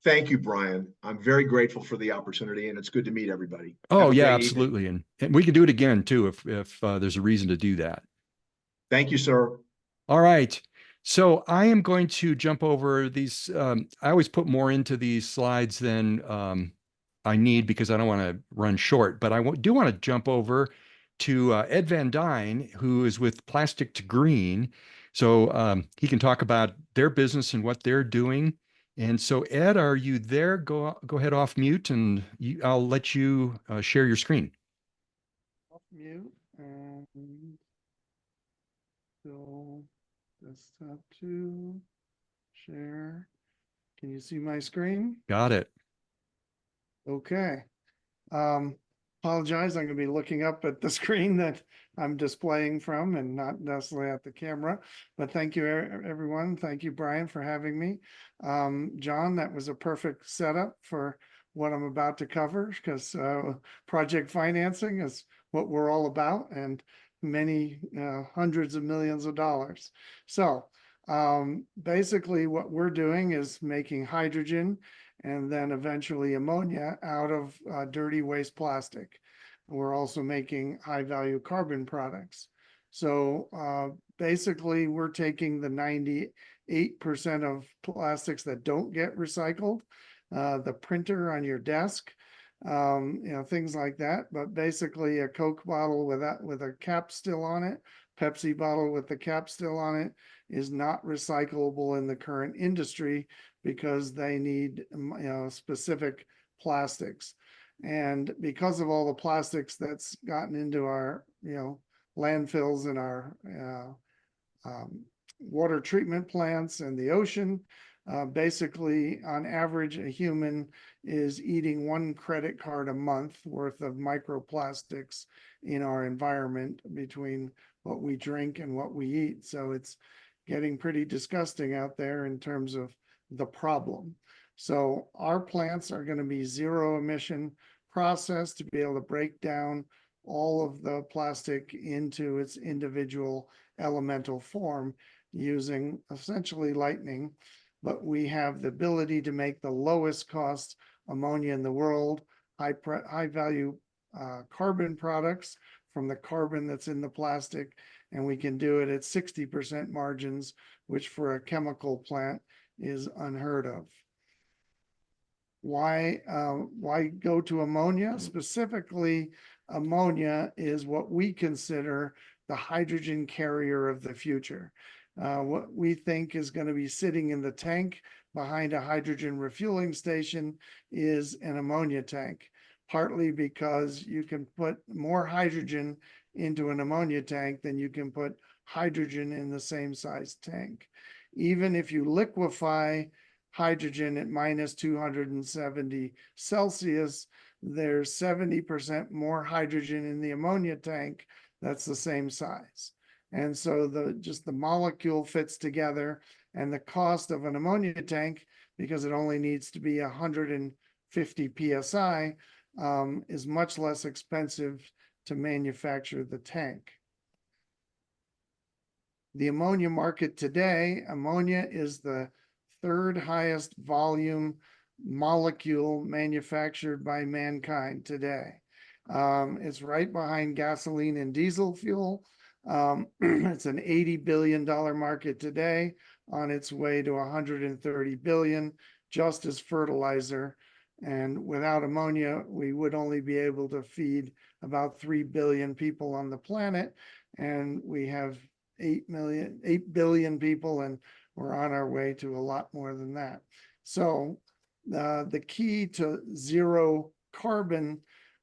Speaker 3: Thank you, Brian. I'm very grateful for the opportunity, and it's good to meet everybody.
Speaker 2: Oh, yeah, absolutely. And we can do it again, too, if there's a reason to do that.
Speaker 3: Thank you, sir.
Speaker 2: All right. So I am going to jump over these. I always put more into these slides than I need because I don't want to run short, but I do want to jump over to Ed Van Dyne, who is with Plastic to Green. So he can talk about their business and what they're doing. And so, Ed, are you there? Go ahead off mute, and I'll let you share your screen.
Speaker 7: Off mute and go desktop 2, share. Can you see my screen?
Speaker 2: Got it.
Speaker 7: Okay. Apologize, I'm going to be looking up at the screen that I'm displaying from and not necessarily at the camera, but thank you everyone. Thank you, Brian, for having me. John, that was a perfect setup for what I'm about to cover, because project financing is what we're all about, and many hundreds of millions of dollars. So basically what we're doing is making hydrogen and then eventually ammonia out of dirty waste plastic. We're also making high value carbon products. So basically we're taking the 98% of plastics that don't get recycled, the printer on your desk, things like that. But basically a Coke bottle with a cap still on it, Pepsi bottle with the cap still on it, is not recyclable in the current industry because they need specific plastics. And because of all the plastics that's gotten into our landfills and our water treatment plants and the ocean, basically on average a human is eating 1 credit card a month worth of microplastics in our environment between what we drink and what we eat. So it's getting pretty disgusting out there in terms of the problem. So our plants are going to be 0 emission process to be able to break down all of the plastic into its individual elemental form using essentially lightning. But we have the ability to make the lowest cost ammonia in the world, high value carbon products from the carbon that's in the plastic, and we can do it at 60% margins, which for a chemical plant is unheard of. Why go to ammonia? Specifically, ammonia is what we consider the hydrogen carrier of the future. What we think is going to be sitting in the tank behind a hydrogen refueling station is an ammonia tank, partly because you can put more hydrogen into an ammonia tank than you can put hydrogen in the same size tank. Even if you liquefy hydrogen at minus 270 Celsius, there's 70% more hydrogen in the ammonia tank that's the same size. And so just the molecule fits together, and the cost of an ammonia tank, because it only needs to be 150 PSI, is much less expensive to manufacture the tank. The ammonia market today, ammonia is the third highest volume molecule manufactured by mankind today. It's right behind gasoline and diesel fuel. It's an $80 billion market today, on its way to 130 billion just as fertilizer. And without ammonia, we would only be able to feed about 3 billion people on the planet. And we have 8 billion people, and we're on our way to a lot more than that. So the key to zero carbon,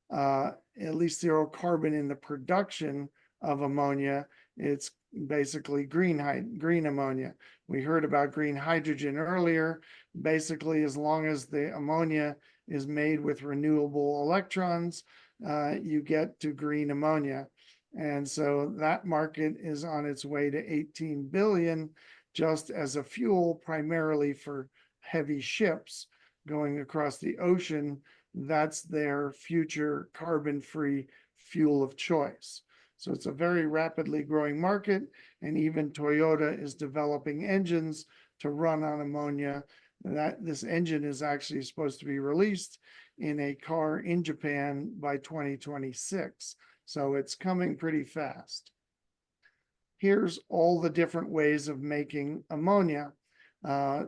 Speaker 7: at least zero carbon in the production of ammonia, it's basically green ammonia. We heard about green hydrogen earlier. Basically, as long as the ammonia is made with renewable electrons, you get to green ammonia. And so that market is on its way to 18 billion just as a fuel, primarily for heavy ships going across the ocean. That's their future carbon-free fuel of choice. So it's a very rapidly growing market, and even Toyota is developing engines to run on ammonia. This engine is actually supposed to be released in a car in Japan by 2026. So it's coming pretty fast. Here's all the different ways of making ammonia.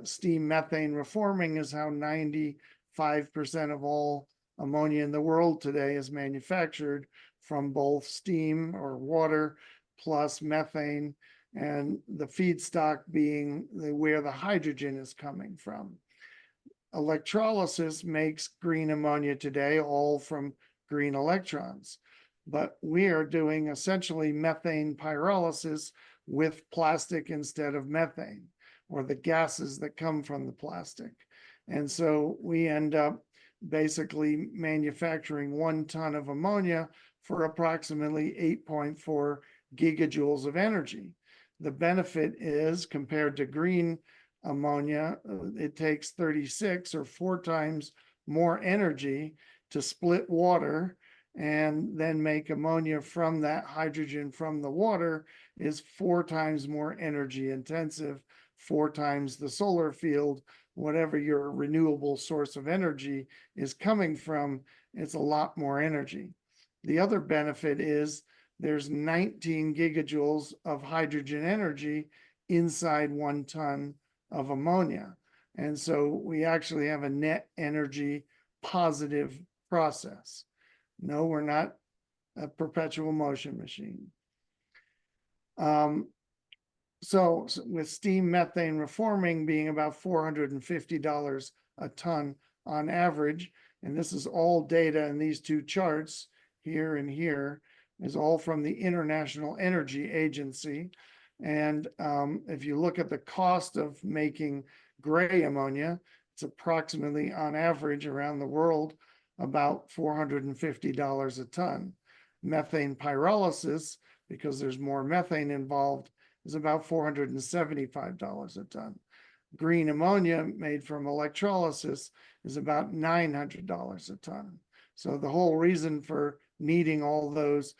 Speaker 7: Steam methane reforming is how 95% of all ammonia in the world today is manufactured, from both steam or water plus methane, and the feedstock being where the hydrogen is coming from. Electrolysis makes green ammonia today, all from green electrons. But we are doing essentially methane pyrolysis with plastic instead of methane, or the gases that come from the plastic. And so we end up basically manufacturing 1 ton of ammonia for approximately 8.4 gigajoules of energy. The benefit is, compared to green ammonia, it takes 36 or 4 times more energy to split water and then make ammonia from that hydrogen from the water is 4 times more energy intensive, 4 times the solar field, whatever your renewable source of energy is coming from, it's a lot more energy. The other benefit is there's 19 gigajoules of hydrogen energy inside 1 ton of ammonia. And so we actually have a net energy positive process. No, we're not a perpetual motion machine. So with steam methane reforming being about $450 a ton on average, and this is all data in these 2 charts here and here, is all from the International Energy Agency. And if you look at the cost of making gray ammonia, it's approximately on average around the world about $450 a ton. Methane pyrolysis, because there's more methane involved, is about $475 a ton. Green ammonia made from electrolysis is about $900 a ton. So the whole reason for needing all those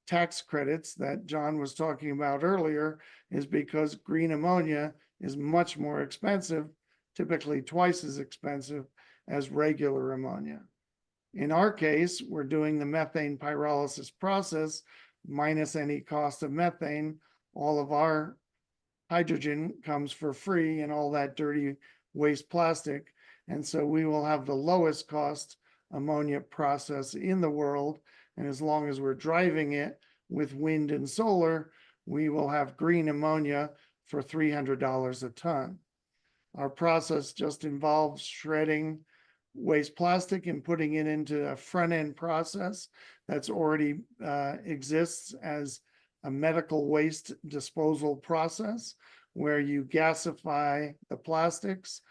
Speaker 7: tax credits that John was talking about earlier is because green ammonia is much more expensive, typically twice as expensive as regular ammonia. In our case, we're doing the methane pyrolysis process minus any cost of methane. All of our hydrogen comes for free, and all that dirty waste plastic And so we will have the lowest cost ammonia process in the world. And as long as we're driving it with wind and solar, we will have green ammonia for $300 a ton. Our process just involves shredding waste plastic and putting it into a front end process that's already exists as a medical waste disposal process where you gasify the plastics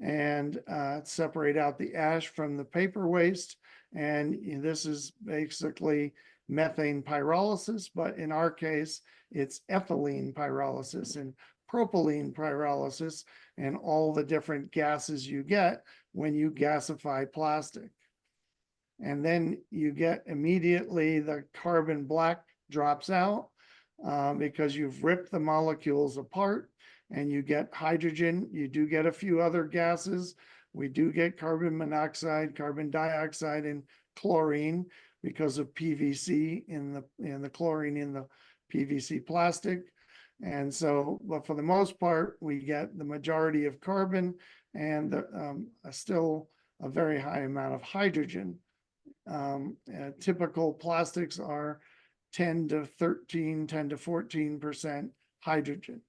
Speaker 7: and separate out the ash from the paper waste. And this is basically methane pyrolysis, but in our case, it's ethylene pyrolysis and propylene pyrolysis and all the different gases you get when you gasify plastic. And then you get immediately the carbon black drops out because you've ripped the molecules apart and you get hydrogen. You do get a few other gases. We do get carbon monoxide, carbon dioxide, and chlorine because of PVC in the chlorine in the PVC plastic. And so, but for the most part, we get the majority of carbon and still a very high amount of hydrogen. Typical plastics are 10 to 14% hydrogen.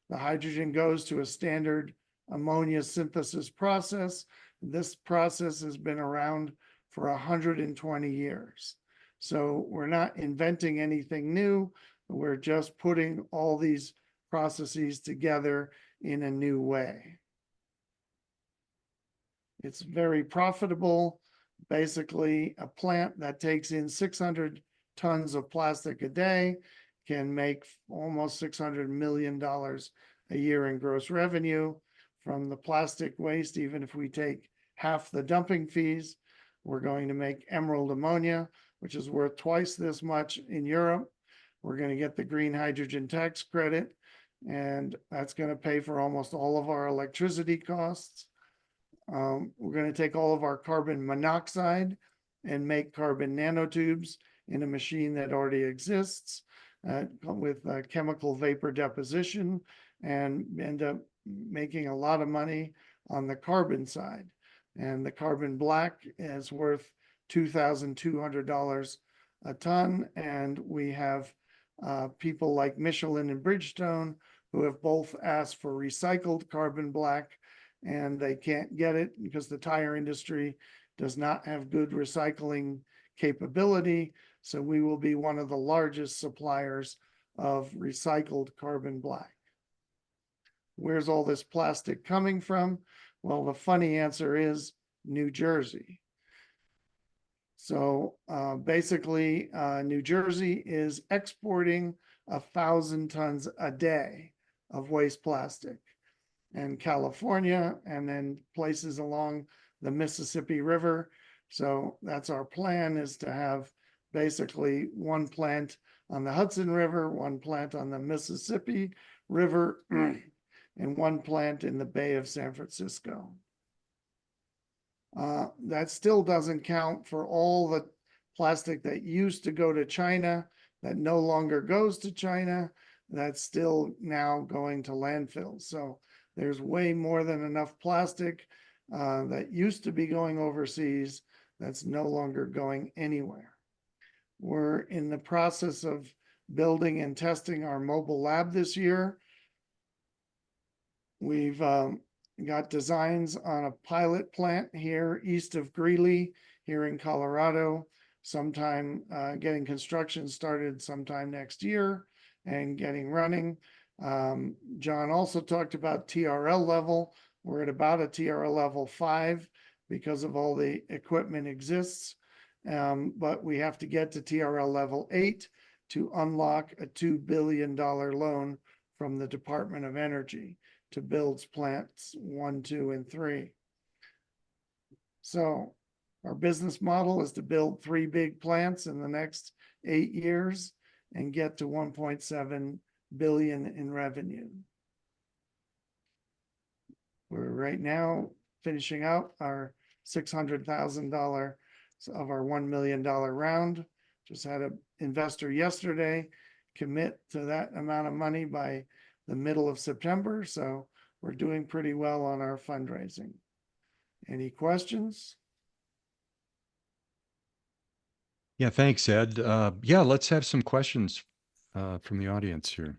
Speaker 7: The hydrogen goes to a standard ammonia synthesis process. This process has been around for 120 years. So we're not inventing anything new. We're just putting all these processes together in a new way. It's very profitable. Basically, a plant that takes in 600 tons of plastic a day can make almost $600 million a year in gross revenue from the plastic waste. Even if we take half the dumping fees, we're going to make emerald ammonia, which is worth twice this much in Europe. We're going to get the green hydrogen tax credit, and that's going to pay for almost all of our electricity costs. We're going to take all of our carbon monoxide and make carbon nanotubes in a machine that already exists with chemical vapor deposition, and end up making a lot of money on the carbon side. And the carbon black is worth $2,200 a ton. And we have people like Michelin and Bridgestone who have both asked for recycled carbon black, and they can't get it because the tire industry does not have good recycling capability. So we will be one of the largest suppliers of recycled carbon black. Where's all this plastic coming from? Well, the funny answer is New Jersey. So basically, New Jersey is exporting 1,000 tons a day of waste plastic. And California, and then places along the Mississippi River. So that's our plan, is to have basically one plant on the Hudson River, one plant on the Mississippi River, and one plant in the Bay of San Francisco. That still doesn't count for all the plastic that used to go to China that no longer goes to China. That's still now going to landfills. So there's way more than enough plastic that used to be going overseas that's no longer going anywhere. We're in the process of building and testing our mobile lab this year. We've got designs on a pilot plant here east of Greeley, here in Colorado, sometime getting construction started sometime next year and getting running. John also talked about TRL level. We're at about a TRL level 5 because of all the equipment exists. But we have to get to TRL level 8 to unlock a $2 billion loan from the Department of Energy to build plants 1, 2, and 3. So our business model is to build 3 big plants in the next 8 years and get to 1.7 billion in revenue. We're right now finishing out our $600,000 of our $1 million round. Just had an investor yesterday commit to that amount of money by the middle of September. So we're doing pretty well on our fundraising. Any questions?
Speaker 2: Yeah, thanks, Ed. Yeah, let's have some questions from the audience here.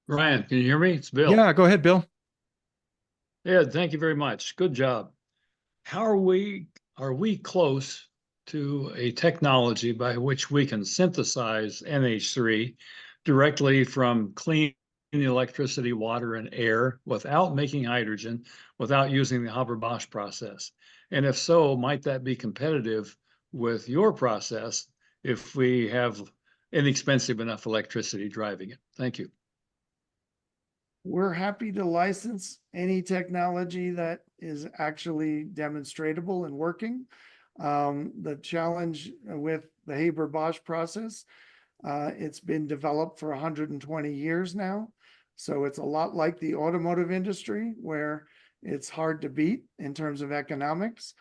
Speaker 8: Ryan, can you hear me? It's Bill.
Speaker 2: Yeah, go ahead, Bill.
Speaker 8: Ed, thank you very much. Good job. How are we close to a technology by which we can synthesize NH3 directly from clean electricity, water, and air without making hydrogen, without using the Haber-Bosch process? And if so, might that be competitive with your process if we have inexpensive enough electricity driving it? Thank you.
Speaker 7: We're happy to license any technology that is actually demonstratable and working. The challenge with the Haber-Bosch process, it's been developed for 120 years now. So it's a lot like the automotive industry where it's hard to beat in terms of economics.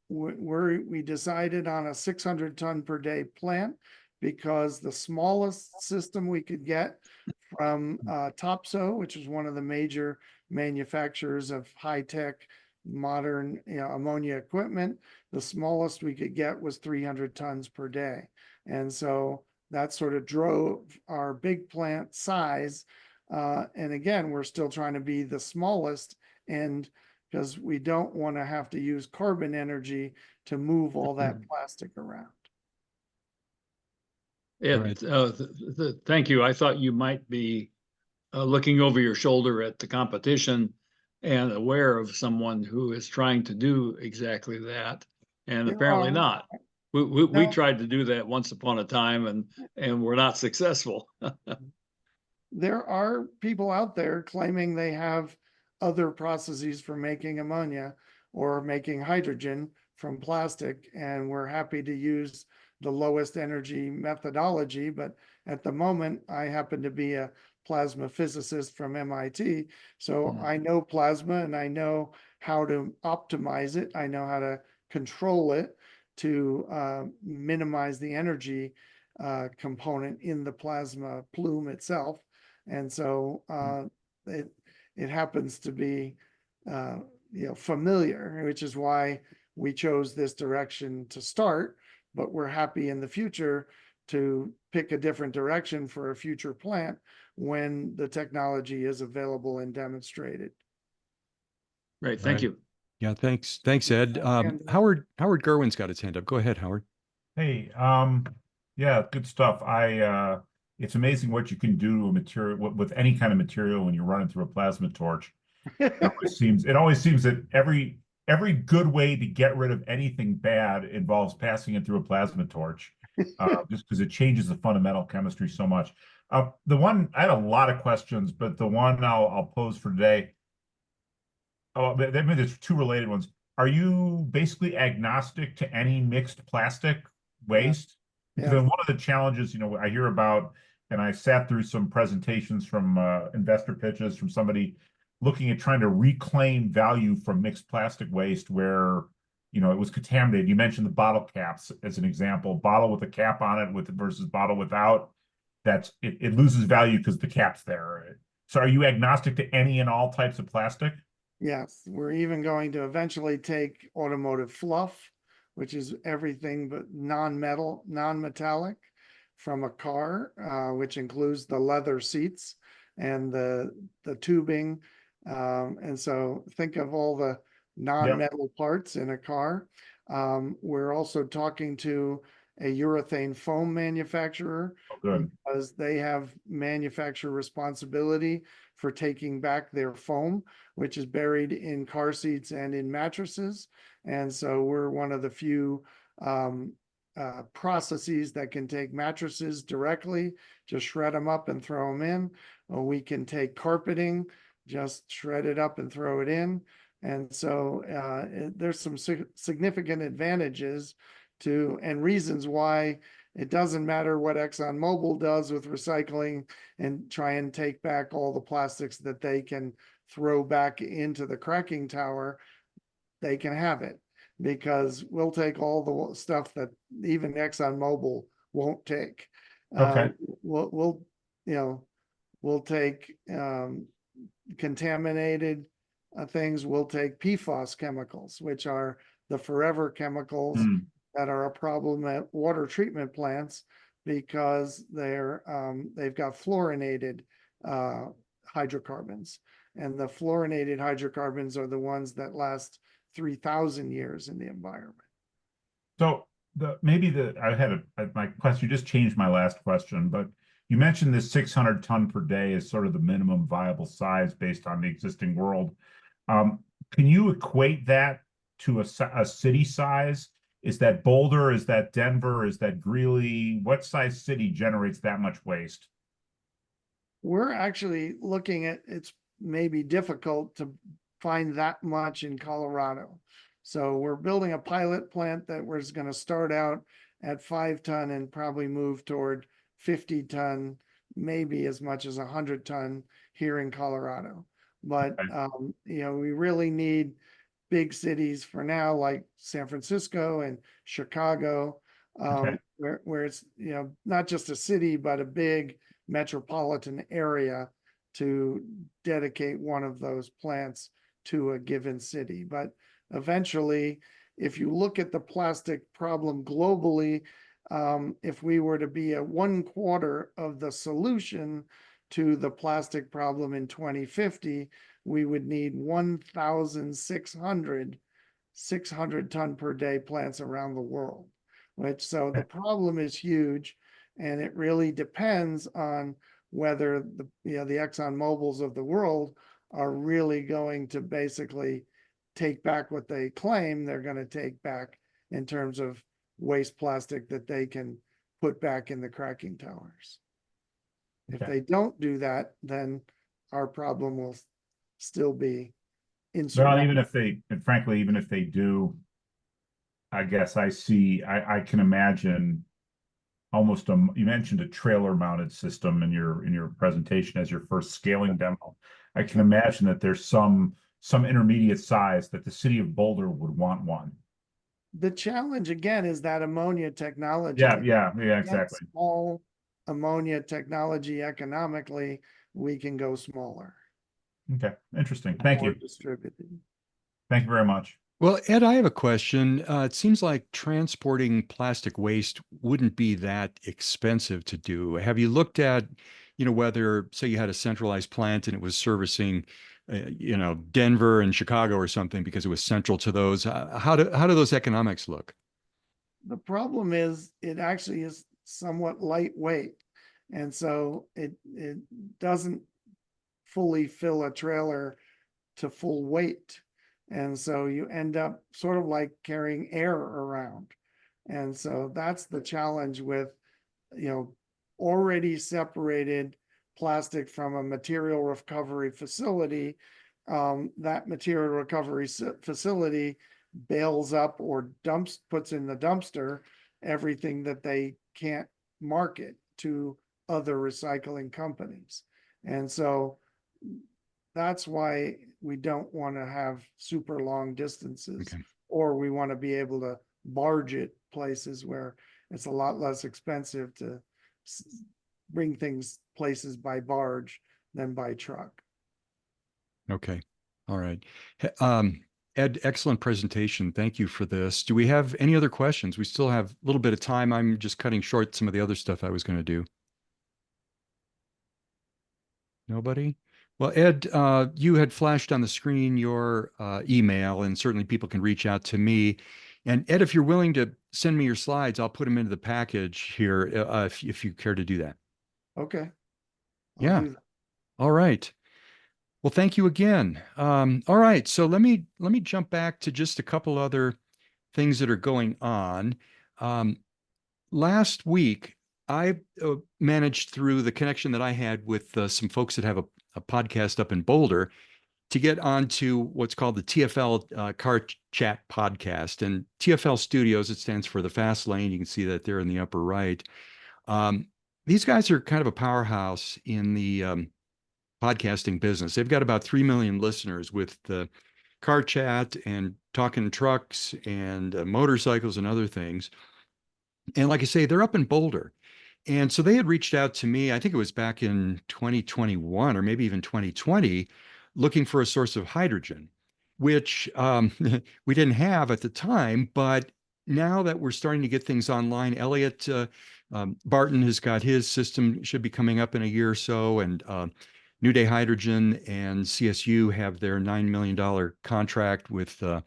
Speaker 7: We decided on a 600 ton per day plant because the smallest system we could get from Topso, which is one of the major manufacturers of high-tech, modern, ammonia equipment. The smallest we could get was 300 tons per day. And so that sort of drove our big plant size. And again, we're still trying to be the smallest, and because we don't want to have to use carbon energy to move all that plastic around.
Speaker 8: Ed, thank you. I thought you might be looking over your shoulder at the competition and aware of someone who is trying to do exactly that, and
Speaker 7: There
Speaker 8: apparently
Speaker 7: are-
Speaker 8: not. We
Speaker 7: No.
Speaker 8: tried to do that once upon a time, and we're not successful.
Speaker 7: There are people out there claiming they have other processes for making ammonia or making hydrogen from plastic, and we're happy to use the lowest energy methodology. But at the moment, I happen to be a plasma physicist from MIT, so I know plasma and I know how to optimize it. I know how to control it to minimize the energy component in the plasma plume itself. And so it happens to be familiar, which is why we chose this direction to start. But we're happy in the future to pick a different direction for a future plant when the technology is available and demonstrated.
Speaker 8: Right. Thank
Speaker 2: Right.
Speaker 8: you.
Speaker 2: Yeah, thanks, Ed. Howard Gerwin's got his hand up. Go ahead, Howard.
Speaker 9: Hey, yeah, good stuff. It's amazing what you can do to a material with any kind of material when you're running through a plasma torch. It always seems that every good way to get rid of anything bad involves passing it through a plasma torch, just because it changes the fundamental chemistry so much. The one I had a lot of questions, but the one I'll pose for today. Oh, there's two related ones. Are you basically agnostic to any mixed plastic waste? Because one of the challenges, I hear about, and I sat through some presentations from investor pitches from somebody looking at trying to reclaim value from mixed plastic waste where, it was contaminated. You mentioned the bottle caps as an example, bottle with a cap on it versus bottle without. It loses value because the cap's there. So are you agnostic to any and all types of plastic?
Speaker 7: Yes, we're even going to eventually take automotive fluff, which is everything but non-metal, non-metallic from a car, which includes the leather seats and the tubing. And so think of all the non-metal parts in a car. We're also talking to a urethane foam manufacturer because they have manufacturer responsibility for taking back their foam, which is buried in car seats and in mattresses. And so we're one of the few processes that can take mattresses directly, just shred them up and throw them in. Or we can take carpeting, just shred it up and throw it in. And so there's some significant advantages to and reasons why it doesn't matter what ExxonMobil does with recycling and try and take back all the plastics that they can throw back into the cracking tower. They can have it because we'll take all the stuff that even ExxonMobil won't take.
Speaker 9: Okay.
Speaker 7: We'll take contaminated things, we'll take PFAS chemicals, which are the forever chemicals
Speaker 9: Mm.
Speaker 7: that are a problem at water treatment plants because they've got fluorinated hydrocarbons. And the fluorinated hydrocarbons are the ones that last 3,000 years in the environment.
Speaker 9: So my question, you just changed my last question, but you mentioned this 600 ton per day is sort of the minimum viable size based on the existing world. Can you equate that to a city size? Is that Boulder? Is that Denver? Is that Greeley? What size city generates that much waste?
Speaker 7: We're actually looking at, it's maybe difficult to find that much in Colorado. So we're building a pilot plant that was going to start out at 5 ton and probably move toward 50 ton, maybe as much as 100 ton here in Colorado. But,
Speaker 9: Okay.
Speaker 7: we really need big cities for now, like San Francisco and Chicago,
Speaker 9: Okay.
Speaker 7: where it's, not just a city, but a big metropolitan area to dedicate one of those plants to a given city. But eventually, if you look at the plastic problem globally, if we were to be at 1/4 of the solution to the plastic problem in 2050, we would need 1,600 600 ton per day plants around the world. So the problem is huge, and it really depends on whether the Exxon Mobils of the world are really going to basically take back what they claim they're going to take back in terms of waste plastic that they can put back in the cracking towers. If
Speaker 9: Okay.
Speaker 7: they don't do that, then our problem will still be
Speaker 9: Well,
Speaker 7: insurmountable.
Speaker 9: and frankly, even if they do, I guess I can imagine almost you mentioned a trailer mounted system in your presentation as your first scaling demo. I can imagine that there's some intermediate size that the city of Boulder would want one.
Speaker 7: The challenge again is that ammonia technology.
Speaker 9: Yeah,
Speaker 7: Get
Speaker 9: exactly.
Speaker 7: small ammonia technology economically, we can go smaller,
Speaker 9: Okay, interesting. Thank
Speaker 7: more
Speaker 9: you.
Speaker 7: distributed.
Speaker 9: Thank you very much.
Speaker 2: Well, Ed, I have a question. It seems like transporting plastic waste wouldn't be that expensive to do. Have you looked at, whether, say, you had a centralized plant and it was servicing, Denver and Chicago or something because it was central to those? How do those economics look?
Speaker 7: The problem is it actually is somewhat lightweight. And so it doesn't fully fill a trailer to full weight. And so you end up sort of like carrying air around. And so that's the challenge with, already separated plastic from a material recovery facility. That material recovery facility bails up or puts in the dumpster everything that they can't market to other recycling companies. And so that's why we don't want to have super long distances,
Speaker 2: Okay.
Speaker 7: or we want to be able to barge it places where it's a lot less expensive to bring things places by barge than by truck.
Speaker 2: Okay. All right. Ed, excellent presentation. Thank you for this. Do we have any other questions? We still have a little bit of time. I'm just cutting short some of the other stuff I was going to do. Nobody? Well, Ed, you had flashed on the screen your email, and certainly people can reach out to me. And Ed, if you're willing to send me your slides, I'll put them into the package here if you care to do that.
Speaker 7: Okay. I'll
Speaker 2: Yeah.
Speaker 7: do that.
Speaker 2: All right. Well, thank you again. All right. So let me jump back to just a couple other things that are going on. Last week, I managed through the connection that I had with some folks that have a podcast up in Boulder to get onto what's called the TFL Car Chat podcast. And TFL Studios, it stands for the Fast Lane. You can see that there in the upper right. These guys are kind of a powerhouse in the podcasting business. They've got about 3 million listeners with the Car Chat and Talking Trucks and motorcycles and other things. And like I say, they're up in Boulder. And so they had reached out to me, I think it was back in 2021 or maybe even 2020, looking for a source of hydrogen, which we didn't have at the time. But now that we're starting to get things online, Elliot Barton has got his system, should be coming up in a year or so, and New Day Hydrogen and CSU have their $9 million contract with the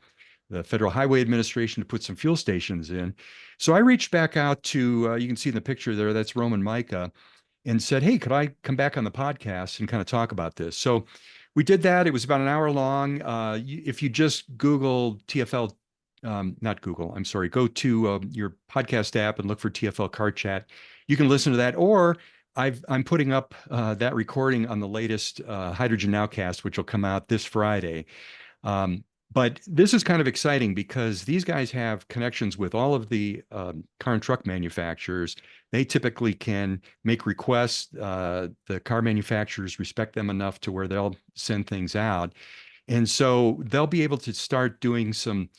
Speaker 2: Federal Highway Administration to put some fuel stations in. So I reached back out to, you can see in the picture there, that's Roman Micah, and said, hey, could I come back on the podcast and kind of talk about this? So we did that. It was about an hour long. If you just Google TFL, not Google, I'm sorry, go to your podcast app and look for TFL Car Chat. You can listen to that, or I'm putting up that recording on the latest Hydrogen Nowcast, which will come out this Friday. But this is kind of exciting because these guys have connections with all of the car and truck manufacturers. They typically can make requests. The car manufacturers respect them enough to where they'll send things out. And so they'll be able to start doing some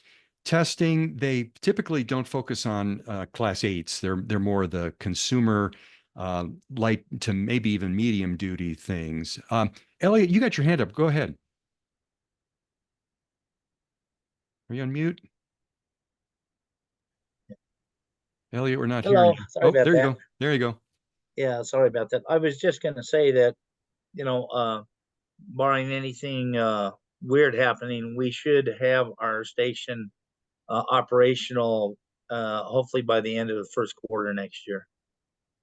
Speaker 2: testing. They typically don't focus on Class 8s. They're more the consumer light to maybe even medium duty things. Elliot, you got your hand up. Go ahead. Are you on mute? Elliot, we're not hearing you.
Speaker 4: Sorry about
Speaker 2: there you
Speaker 4: that.
Speaker 2: go. There you go.
Speaker 4: Yeah, sorry about that. I was just going to say that, barring anything weird happening, we should have our station operational hopefully by the end of the first quarter next year.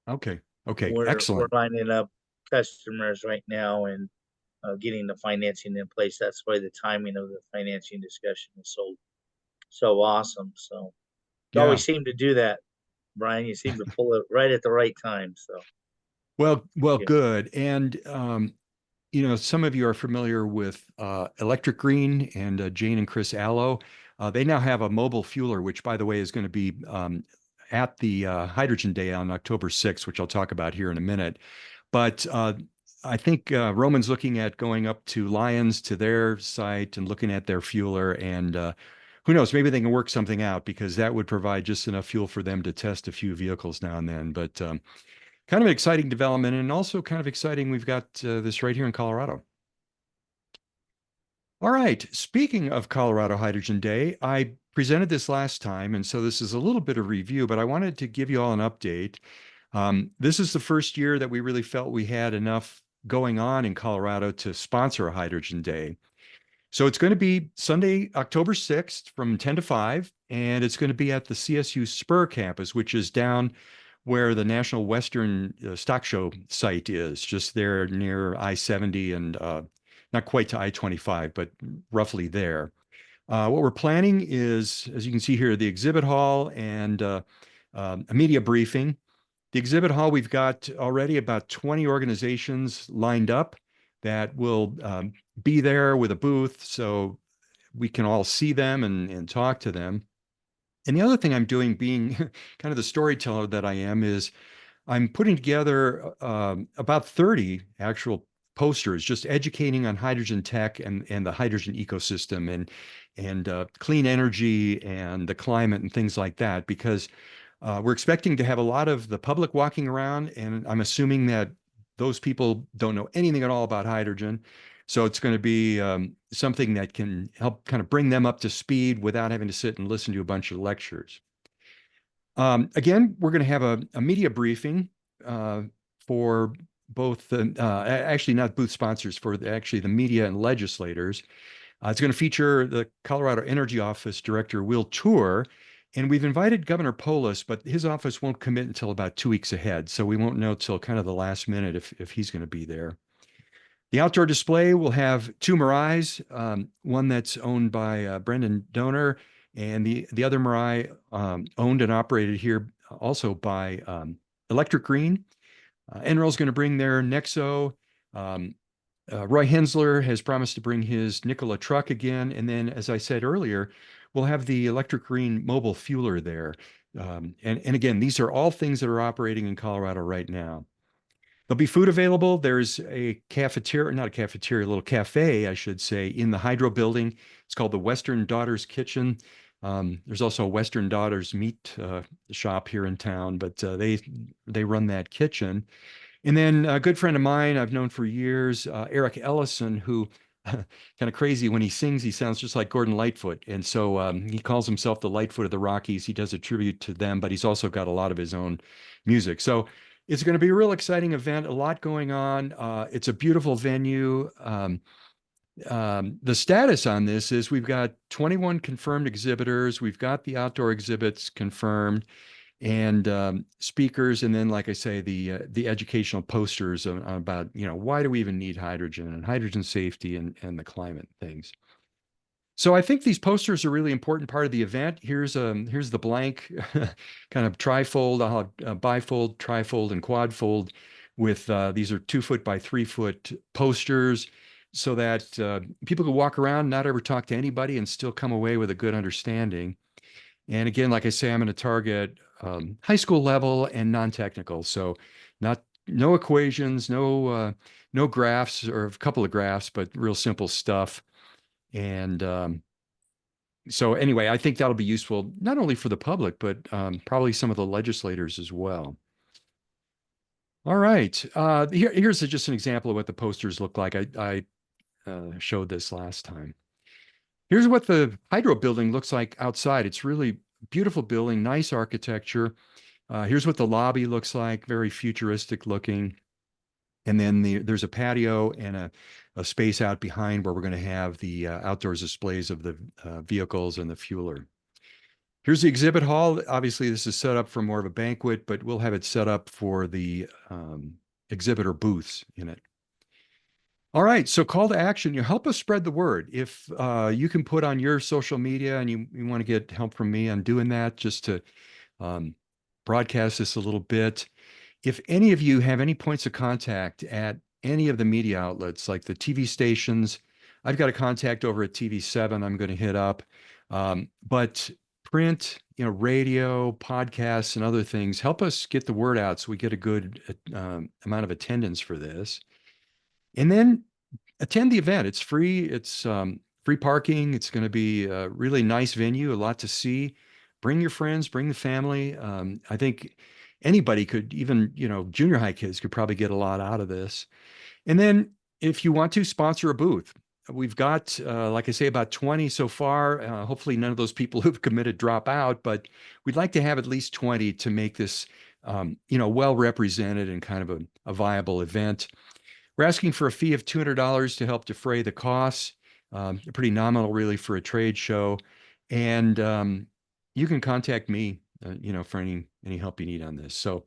Speaker 2: Okay. Okay.
Speaker 4: We're
Speaker 2: Excellent.
Speaker 4: lining up customers right now and getting the financing in place. That's why the timing of the financing discussion is so awesome. So you always seem to do that, Brian. You seem to pull it right at the right time. So
Speaker 2: well, good. And some of you are familiar with Electric Green and Jane and Chris Allo. They now have a mobile fueler, which, by the way, is going to be at the Hydrogen Day on October 6th, which I'll talk about here in a minute. But I think Roman's looking at going up to Lyons to their site and looking at their fueler, and who knows, maybe they can work something out, because that would provide just enough fuel for them to test a few vehicles now and then. But kind of an exciting development, and also kind of exciting, we've got this right here in Colorado. All right, speaking of Colorado Hydrogen Day, I presented this last time, and so this is a little bit of review, but I wanted to give you all an update. This is the first year that we really felt we had enough going on in Colorado to sponsor a Hydrogen Day. So it's going to be Sunday, October 6th from 10 to 5, and it's going to be at the CSU Spur campus, which is down where the National Western Stock Show site is, just there near I-70 and not quite to I-25, but roughly there. What we're planning is, as you can see here, the exhibit hall and a media briefing. The exhibit hall, we've got already about 20 organizations lined up that will be there with a booth, so we can all see them and talk to them. And the other thing I'm doing, being kind of the storyteller that I am, is I'm putting together about 30 actual posters, just educating on hydrogen tech and the hydrogen ecosystem and clean energy and the climate and things like that, because we're expecting to have a lot of the public walking around, and I'm assuming that those people don't know anything at all about hydrogen. So it's going to be something that can help kind of bring them up to speed without having to sit and listen to a bunch of lectures. Again, we're going to have a media briefing for both the, actually not booth sponsors, for actually the media and legislators. It's going to feature the Colorado Energy Office Director, Will Tour, and we've invited Governor Polis, but his office won't commit until about 2 weeks ahead, so we won't know till kind of the last minute if he's going to be there. The outdoor display will have two Mirais, one that's owned by Brendan Donor, and the other Mirai owned and operated here also by Electric Green. Enrol's going to bring their Nexo. Roy Hensler has promised to bring his Nikola truck again. And then, as I said earlier, we'll have the Electric Green mobile fueler there. And again, these are all things that are operating in Colorado right now. There'll be food available. There's a cafeteria, not a cafeteria, a little cafe, I should say, in the Hydro building. It's called the Western Daughters Kitchen. There's also a Western Daughters meat shop here in town, but they run that kitchen. And then a good friend of mine I've known for years, Eric Ellison, who kind of crazy. When he sings, he sounds just like Gordon Lightfoot. And so he calls himself the Lightfoot of the Rockies. He does a tribute to them, but he's also got a lot of his own music. So it's going to be a real exciting event, a lot going on. It's a beautiful venue. The status on this is we've got 21 confirmed exhibitors. We've got the outdoor exhibits confirmed and speakers, and then, like I say, the educational posters about why do we even need hydrogen and hydrogen safety and the climate things. So I think these posters are a really important part of the event. Here's the blank kind of trifold. I'll have bifold, trifold, and quadfold with these are 2 foot by 3 foot posters so that people can walk around, not ever talk to anybody, and still come away with a good understanding. And again, like I say, I'm going to target high school level and non-technical. So no equations, no graphs, or a couple of graphs, but real simple stuff. And so anyway, I think that'll be useful not only for the public, but probably some of the legislators as well. All right. Here's just an example of what the posters look like. I showed this last time. Here's what the hydro building looks like outside. It's really beautiful building, nice architecture. Here's what the lobby looks like, very futuristic looking. And then there's a patio and a space out behind where we're going to have the outdoors displays of the vehicles and the fueler. Here's the exhibit hall. Obviously, this is set up for more of a banquet, but we'll have it set up for the exhibitor booths in it. All right, so call to action. You help us spread the word. If you can put on your social media and you want to get help from me on doing that, just to broadcast this a little bit. If any of you have any points of contact at any of the media outlets, like the TV stations, I've got a contact over at TV7 I'm going to hit up. But print, radio, podcasts, and other things, help us get the word out so we get a good amount of attendance for this. And then attend the event. It's free. It's free parking. It's going to be a really nice venue, a lot to see. Bring your friends, bring the family. I think anybody could, even, junior high kids could probably get a lot out of this. And then if you want to sponsor a booth, we've got, like I say, about 20 so far. Hopefully none of those people who've committed drop out, but we'd like to have at least 20 to make this, well represented and kind of a viable event. We're asking for a fee of $200 to help defray the costs. Pretty nominal, really, for a trade show. And you can contact me, for any help you need on this. So,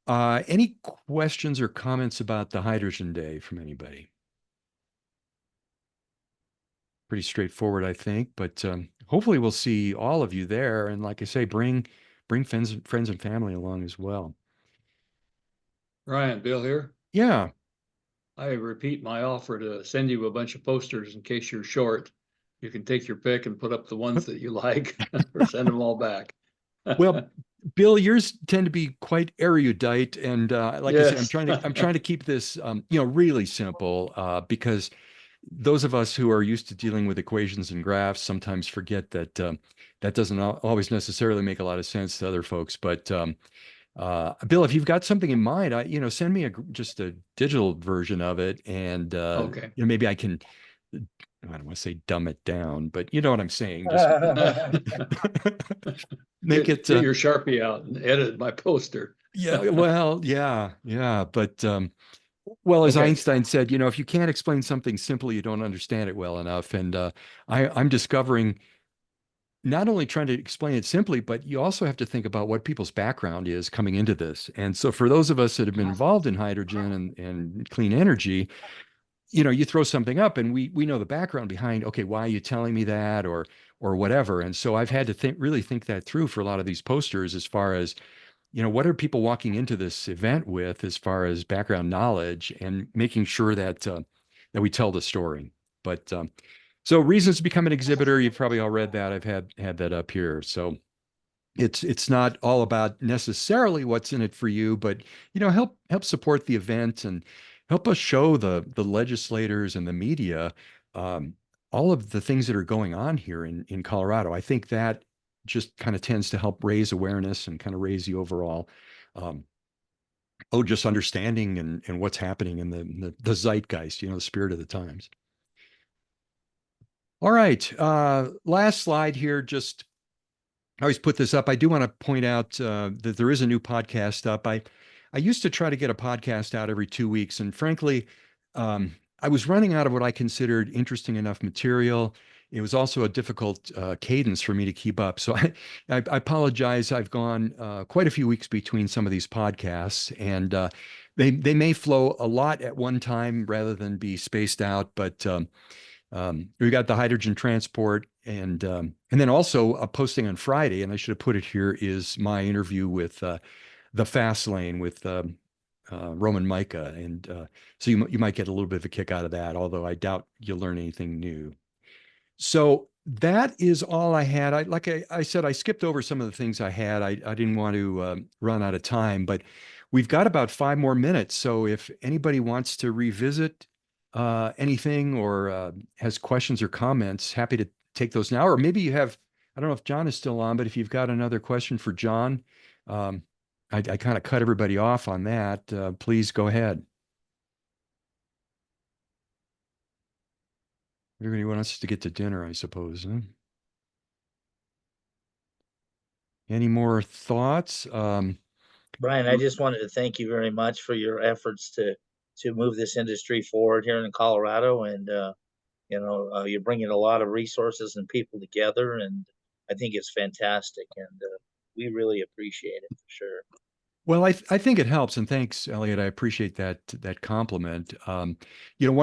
Speaker 2: any questions or comments about the Hydrogen Day from anybody? Pretty straightforward, I think. But hopefully, we'll see all of you there. And like I say, bring friends and family along as well.
Speaker 8: Ryan, Bill here.
Speaker 2: Yeah.
Speaker 8: I repeat my offer to send you a bunch of posters in case you're short. You can take your pick and put up the ones that you like or send them all back.
Speaker 2: Well, Bill, yours tend to be quite erudite, and like I said, I'm trying to keep this really simple because those of us who are used to dealing with equations and graphs sometimes forget that that doesn't always necessarily make a lot of sense to other folks. But Bill, if you've got something in mind, send me just a digital version of it, and
Speaker 8: okay,
Speaker 2: maybe I can. I don't want to say dumb it down, but you know what I'm saying. Just make
Speaker 8: get your Sharpie out and edit my poster.
Speaker 2: Yeah, well, yeah, but well, as Einstein said, if you can't explain something simply, you don't understand it well enough. And I'm discovering, not only trying to explain it simply, but you also have to think about what people's background is coming into this. And so for those of us that have been involved in hydrogen and clean energy, you throw something up and we know the background behind, okay, why are you telling me that, or whatever. And so I've had to really think that through for a lot of these posters, as far as, what are people walking into this event with as far as background knowledge, and making sure that that we tell the story. But so reasons to become an exhibitor, you've probably all read that. I've had that up here. So it's not all about necessarily what's in it for you, but help support the event and help us show the legislators and the media all of the things that are going on here in Colorado. I think that just kind of tends to help raise awareness and kind of raise the overall just understanding and what's happening in the zeitgeist, the spirit of the times. All right. Last slide here. Just I always put this up. I do want to point out that there is a new podcast up. I used to try to get a podcast out every 2 weeks, and frankly, I was running out of what I considered interesting enough material. It was also a difficult cadence for me to keep up. So I apologize. I've gone quite a few weeks between some of these podcasts, and they may flow a lot at one time rather than be spaced out, but we got the hydrogen transport, and then also a posting on Friday, and I should have put it here, is my interview with the Fast Lane with Roman Micah, and so you might get a little bit of a kick out of that, although I doubt you'll learn anything new. So that is all I had. I said, I skipped over some of the things I had. I didn't want to run out of time, but we've got about 5 more minutes. So if anybody wants to revisit anything or has questions or comments, happy to take those now. Or maybe you have, I don't know if John is still on, but if you've got another question for John, I kind of cut everybody off on that. Please go ahead. Everybody wants us to get to dinner, I suppose. Huh? Any more thoughts?
Speaker 4: Brian, I just wanted to thank you very much for your efforts to move this industry forward here in Colorado, and you're bringing a lot of resources and people together, and I think it's fantastic, and we really appreciate it for sure.
Speaker 2: Well, I think it helps, and thanks, Elliot. I appreciate that compliment. One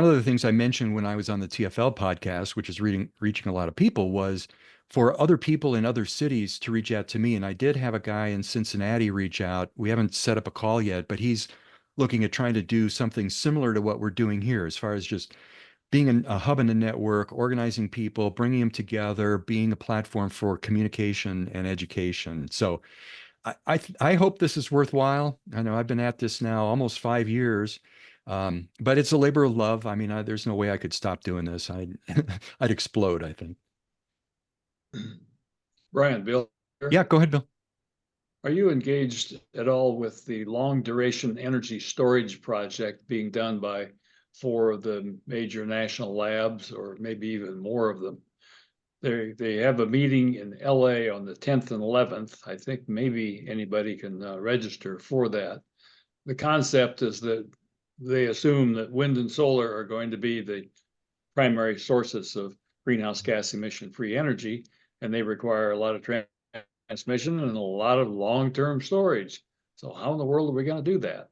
Speaker 2: of the things I mentioned when I was on the TFL podcast, which is reaching a lot of people, was for other people in other cities to reach out to me. And I did have a guy in Cincinnati reach out. We haven't set up a call yet, but he's looking at trying to do something similar to what we're doing here, as far as just being a hub in the network, organizing people, bringing them together, being a platform for communication and education. So I hope this is worthwhile. I know I've been at this now almost 5 years, but it's a labor of love. I mean, there's no way I could stop doing this. I'd explode, I think.
Speaker 8: Brian, Bill.
Speaker 2: Yeah, go ahead, Bill.
Speaker 8: Are you engaged at all with the long duration energy storage project being done by 4 of the major national labs, or maybe even more of them? They have a meeting in LA on the 10th and 11th. I think maybe anybody can register for that. The concept is that they assume that wind and solar are going to be the primary sources of greenhouse gas emission free energy, and they require a lot of transmission and a lot of long-term storage. So how in the world are we going to do that?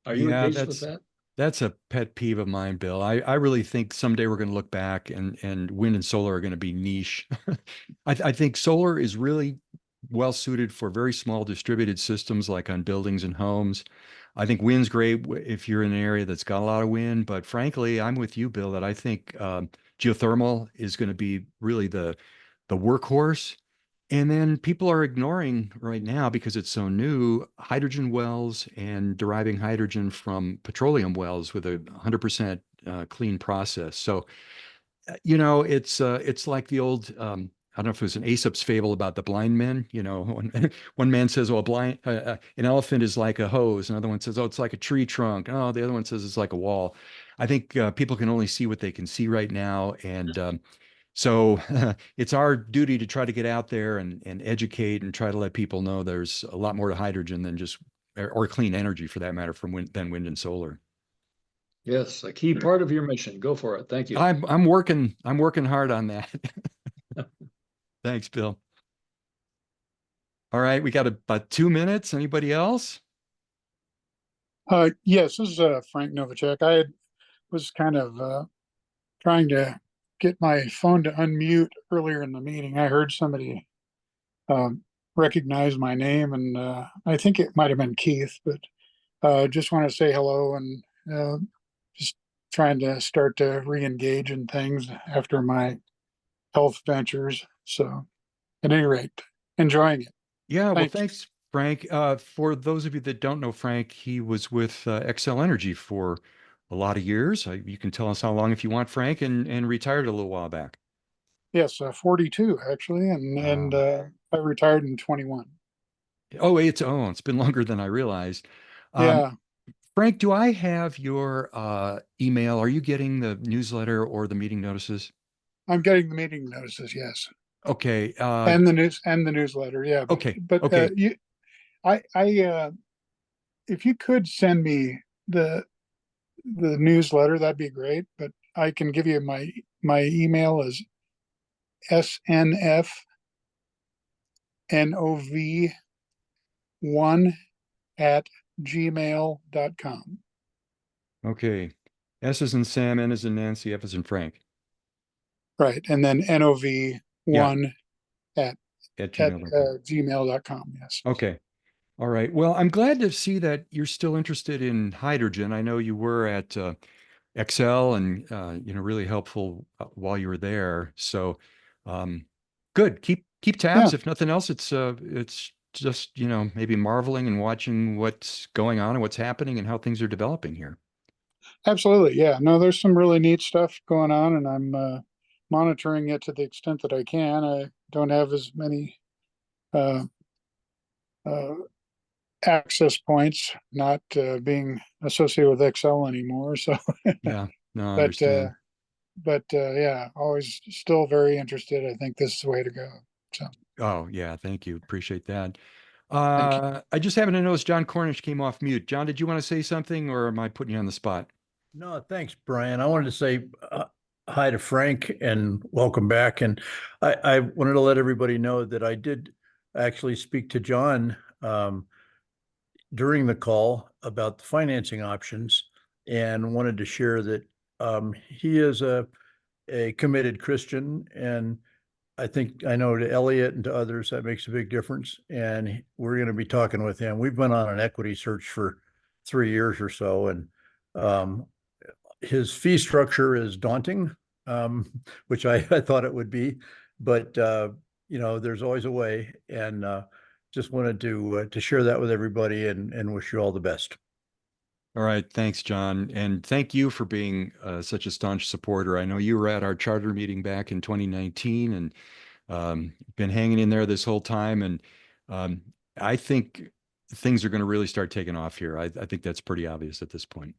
Speaker 8: Are you engaged with that?
Speaker 2: That's a pet peeve of mine, Bill. I really think someday we're going to look back and wind and solar are going to be niche. I think solar is really well suited for very small distributed systems like on buildings and homes. I think wind's great if you're in an area that's got a lot of wind, but frankly, I'm with you, Bill, that I think geothermal is going to be really the workhorse. And then people are ignoring right now, because it's so new, hydrogen wells and deriving hydrogen from petroleum wells with a 100% clean process. So, it's like the old, I don't know if it was an Aesop's fable about the blind men. One man says, "Oh, an elephant is like a hose." Another one says, "Oh, it's like a tree trunk." Oh, the other one says it's like a wall. I think people can only see what they can see right now, and so it's our duty to try to get out there and educate and try to let people know there's a lot more to hydrogen than just, or clean energy for that matter, than wind and solar.
Speaker 8: Yes, a key part of your mission. Go for it. Thank you.
Speaker 2: I'm working hard on that. Thanks, Bill. All right, we got about 2 minutes. Anybody else?
Speaker 10: Yes, this is Frank Novacek. was kind of trying to get my phone to unmute earlier in the meeting. I heard somebody recognize my name, and I think it might have been Keith, but just want to say hello and just trying to start to re-engage in things after my health ventures. So at any rate, enjoying it.
Speaker 2: Yeah, well, thanks, Frank. For those of you that don't know Frank, he was with Xcel Energy for a lot of years. You can tell us how long if you want, Frank, and retired a little while back.
Speaker 10: Yes, 42 actually, and I retired in 21.
Speaker 2: Oh, it's been longer than I realized.
Speaker 10: Yeah.
Speaker 2: Frank, do I have your email? Are you getting the newsletter or the meeting notices?
Speaker 10: I'm getting the meeting notices, yes.
Speaker 2: Okay.
Speaker 10: And the newsletter, yeah.
Speaker 2: Okay,
Speaker 10: But
Speaker 2: okay.
Speaker 10: If you could send me the newsletter, that'd be great. But I can give you my email is snfnov1@gmail.com.
Speaker 2: Okay. S is in Sam, N is in Nancy, F is in Frank.
Speaker 10: Right. And then NOV1 at
Speaker 2: gmail.com.
Speaker 10: gmail.com. Yes.
Speaker 2: Okay. All right. Well, I'm glad to see that you're still interested in hydrogen. I know you were at Excel and really helpful while you were there. So good. Keep tabs.
Speaker 10: Yeah.
Speaker 2: If nothing else, it's just, maybe marveling and watching what's going on and what's happening and how things are developing here.
Speaker 10: Absolutely. Yeah. No, there's some really neat stuff going on, and I'm monitoring it to the extent that I can. I don't have as many access points, not being associated with Excel anymore. So,
Speaker 2: Yeah, no, I understand.
Speaker 10: Yeah, always still very interested. I think this is the way to go. So,
Speaker 2: Oh, yeah, thank you. Appreciate that.
Speaker 10: thank you.
Speaker 2: I just happened to notice John Cornish came off mute. John, did you want to say something, or am I putting you on the spot?
Speaker 11: No, thanks, Brian. I wanted to say hi to Frank and welcome back. And I wanted to let everybody know that I did actually speak to John during the call about the financing options and wanted to share that he is a committed Christian. And I think I know to Elliot and to others that makes a big difference. And we're going to be talking with him. We've been on an equity search for 3 years or so. And his fee structure is daunting, which I thought it would be, but there's always a way, and just wanted to share that with everybody and wish you all the best.
Speaker 2: All right, thanks, John, and thank you for being such a staunch supporter. I know you were at our charter meeting back in 2019, and been hanging in there this whole time. And I think things are going to really start taking off here. I think that's pretty obvious at this point.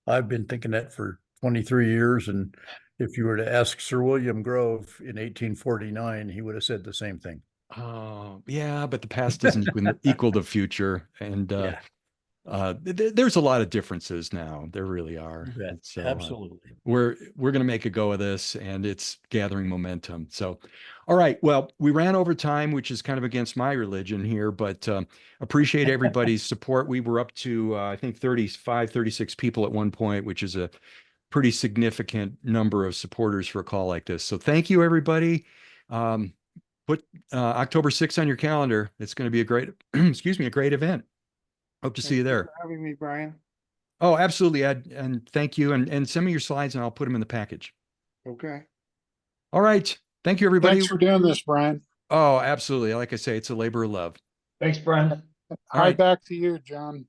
Speaker 11: I've been thinking that for 23 years, and if you were to ask Sir William Grove in 1849, he would have said the same thing.
Speaker 2: Oh, yeah, but the past doesn't equal the future, and
Speaker 11: Yeah.
Speaker 2: there's a lot of differences now. There really are.
Speaker 11: Yeah,
Speaker 2: So
Speaker 11: absolutely.
Speaker 2: we're going to make a go of this, and it's gathering momentum. So, all right. Well, we ran over time, which is kind of against my religion here, but appreciate everybody's support. We were up to I think 35, 36 people at one point, which is a pretty significant number of supporters for a call like this. So thank you, everybody. Put October 6th on your calendar. It's going to be a great, excuse me, a great event. Hope to see you there.
Speaker 7: For having me, Brian.
Speaker 2: Oh, absolutely, Ed. And thank you. And send me your slides and I'll put them in the package.
Speaker 7: Okay.
Speaker 2: All right. Thank you, everybody.
Speaker 10: Thanks for doing this, Brian.
Speaker 2: Oh, absolutely. Like I say, it's a labor of love.
Speaker 1: Thanks, Brian.
Speaker 10: Hi, back to you, John.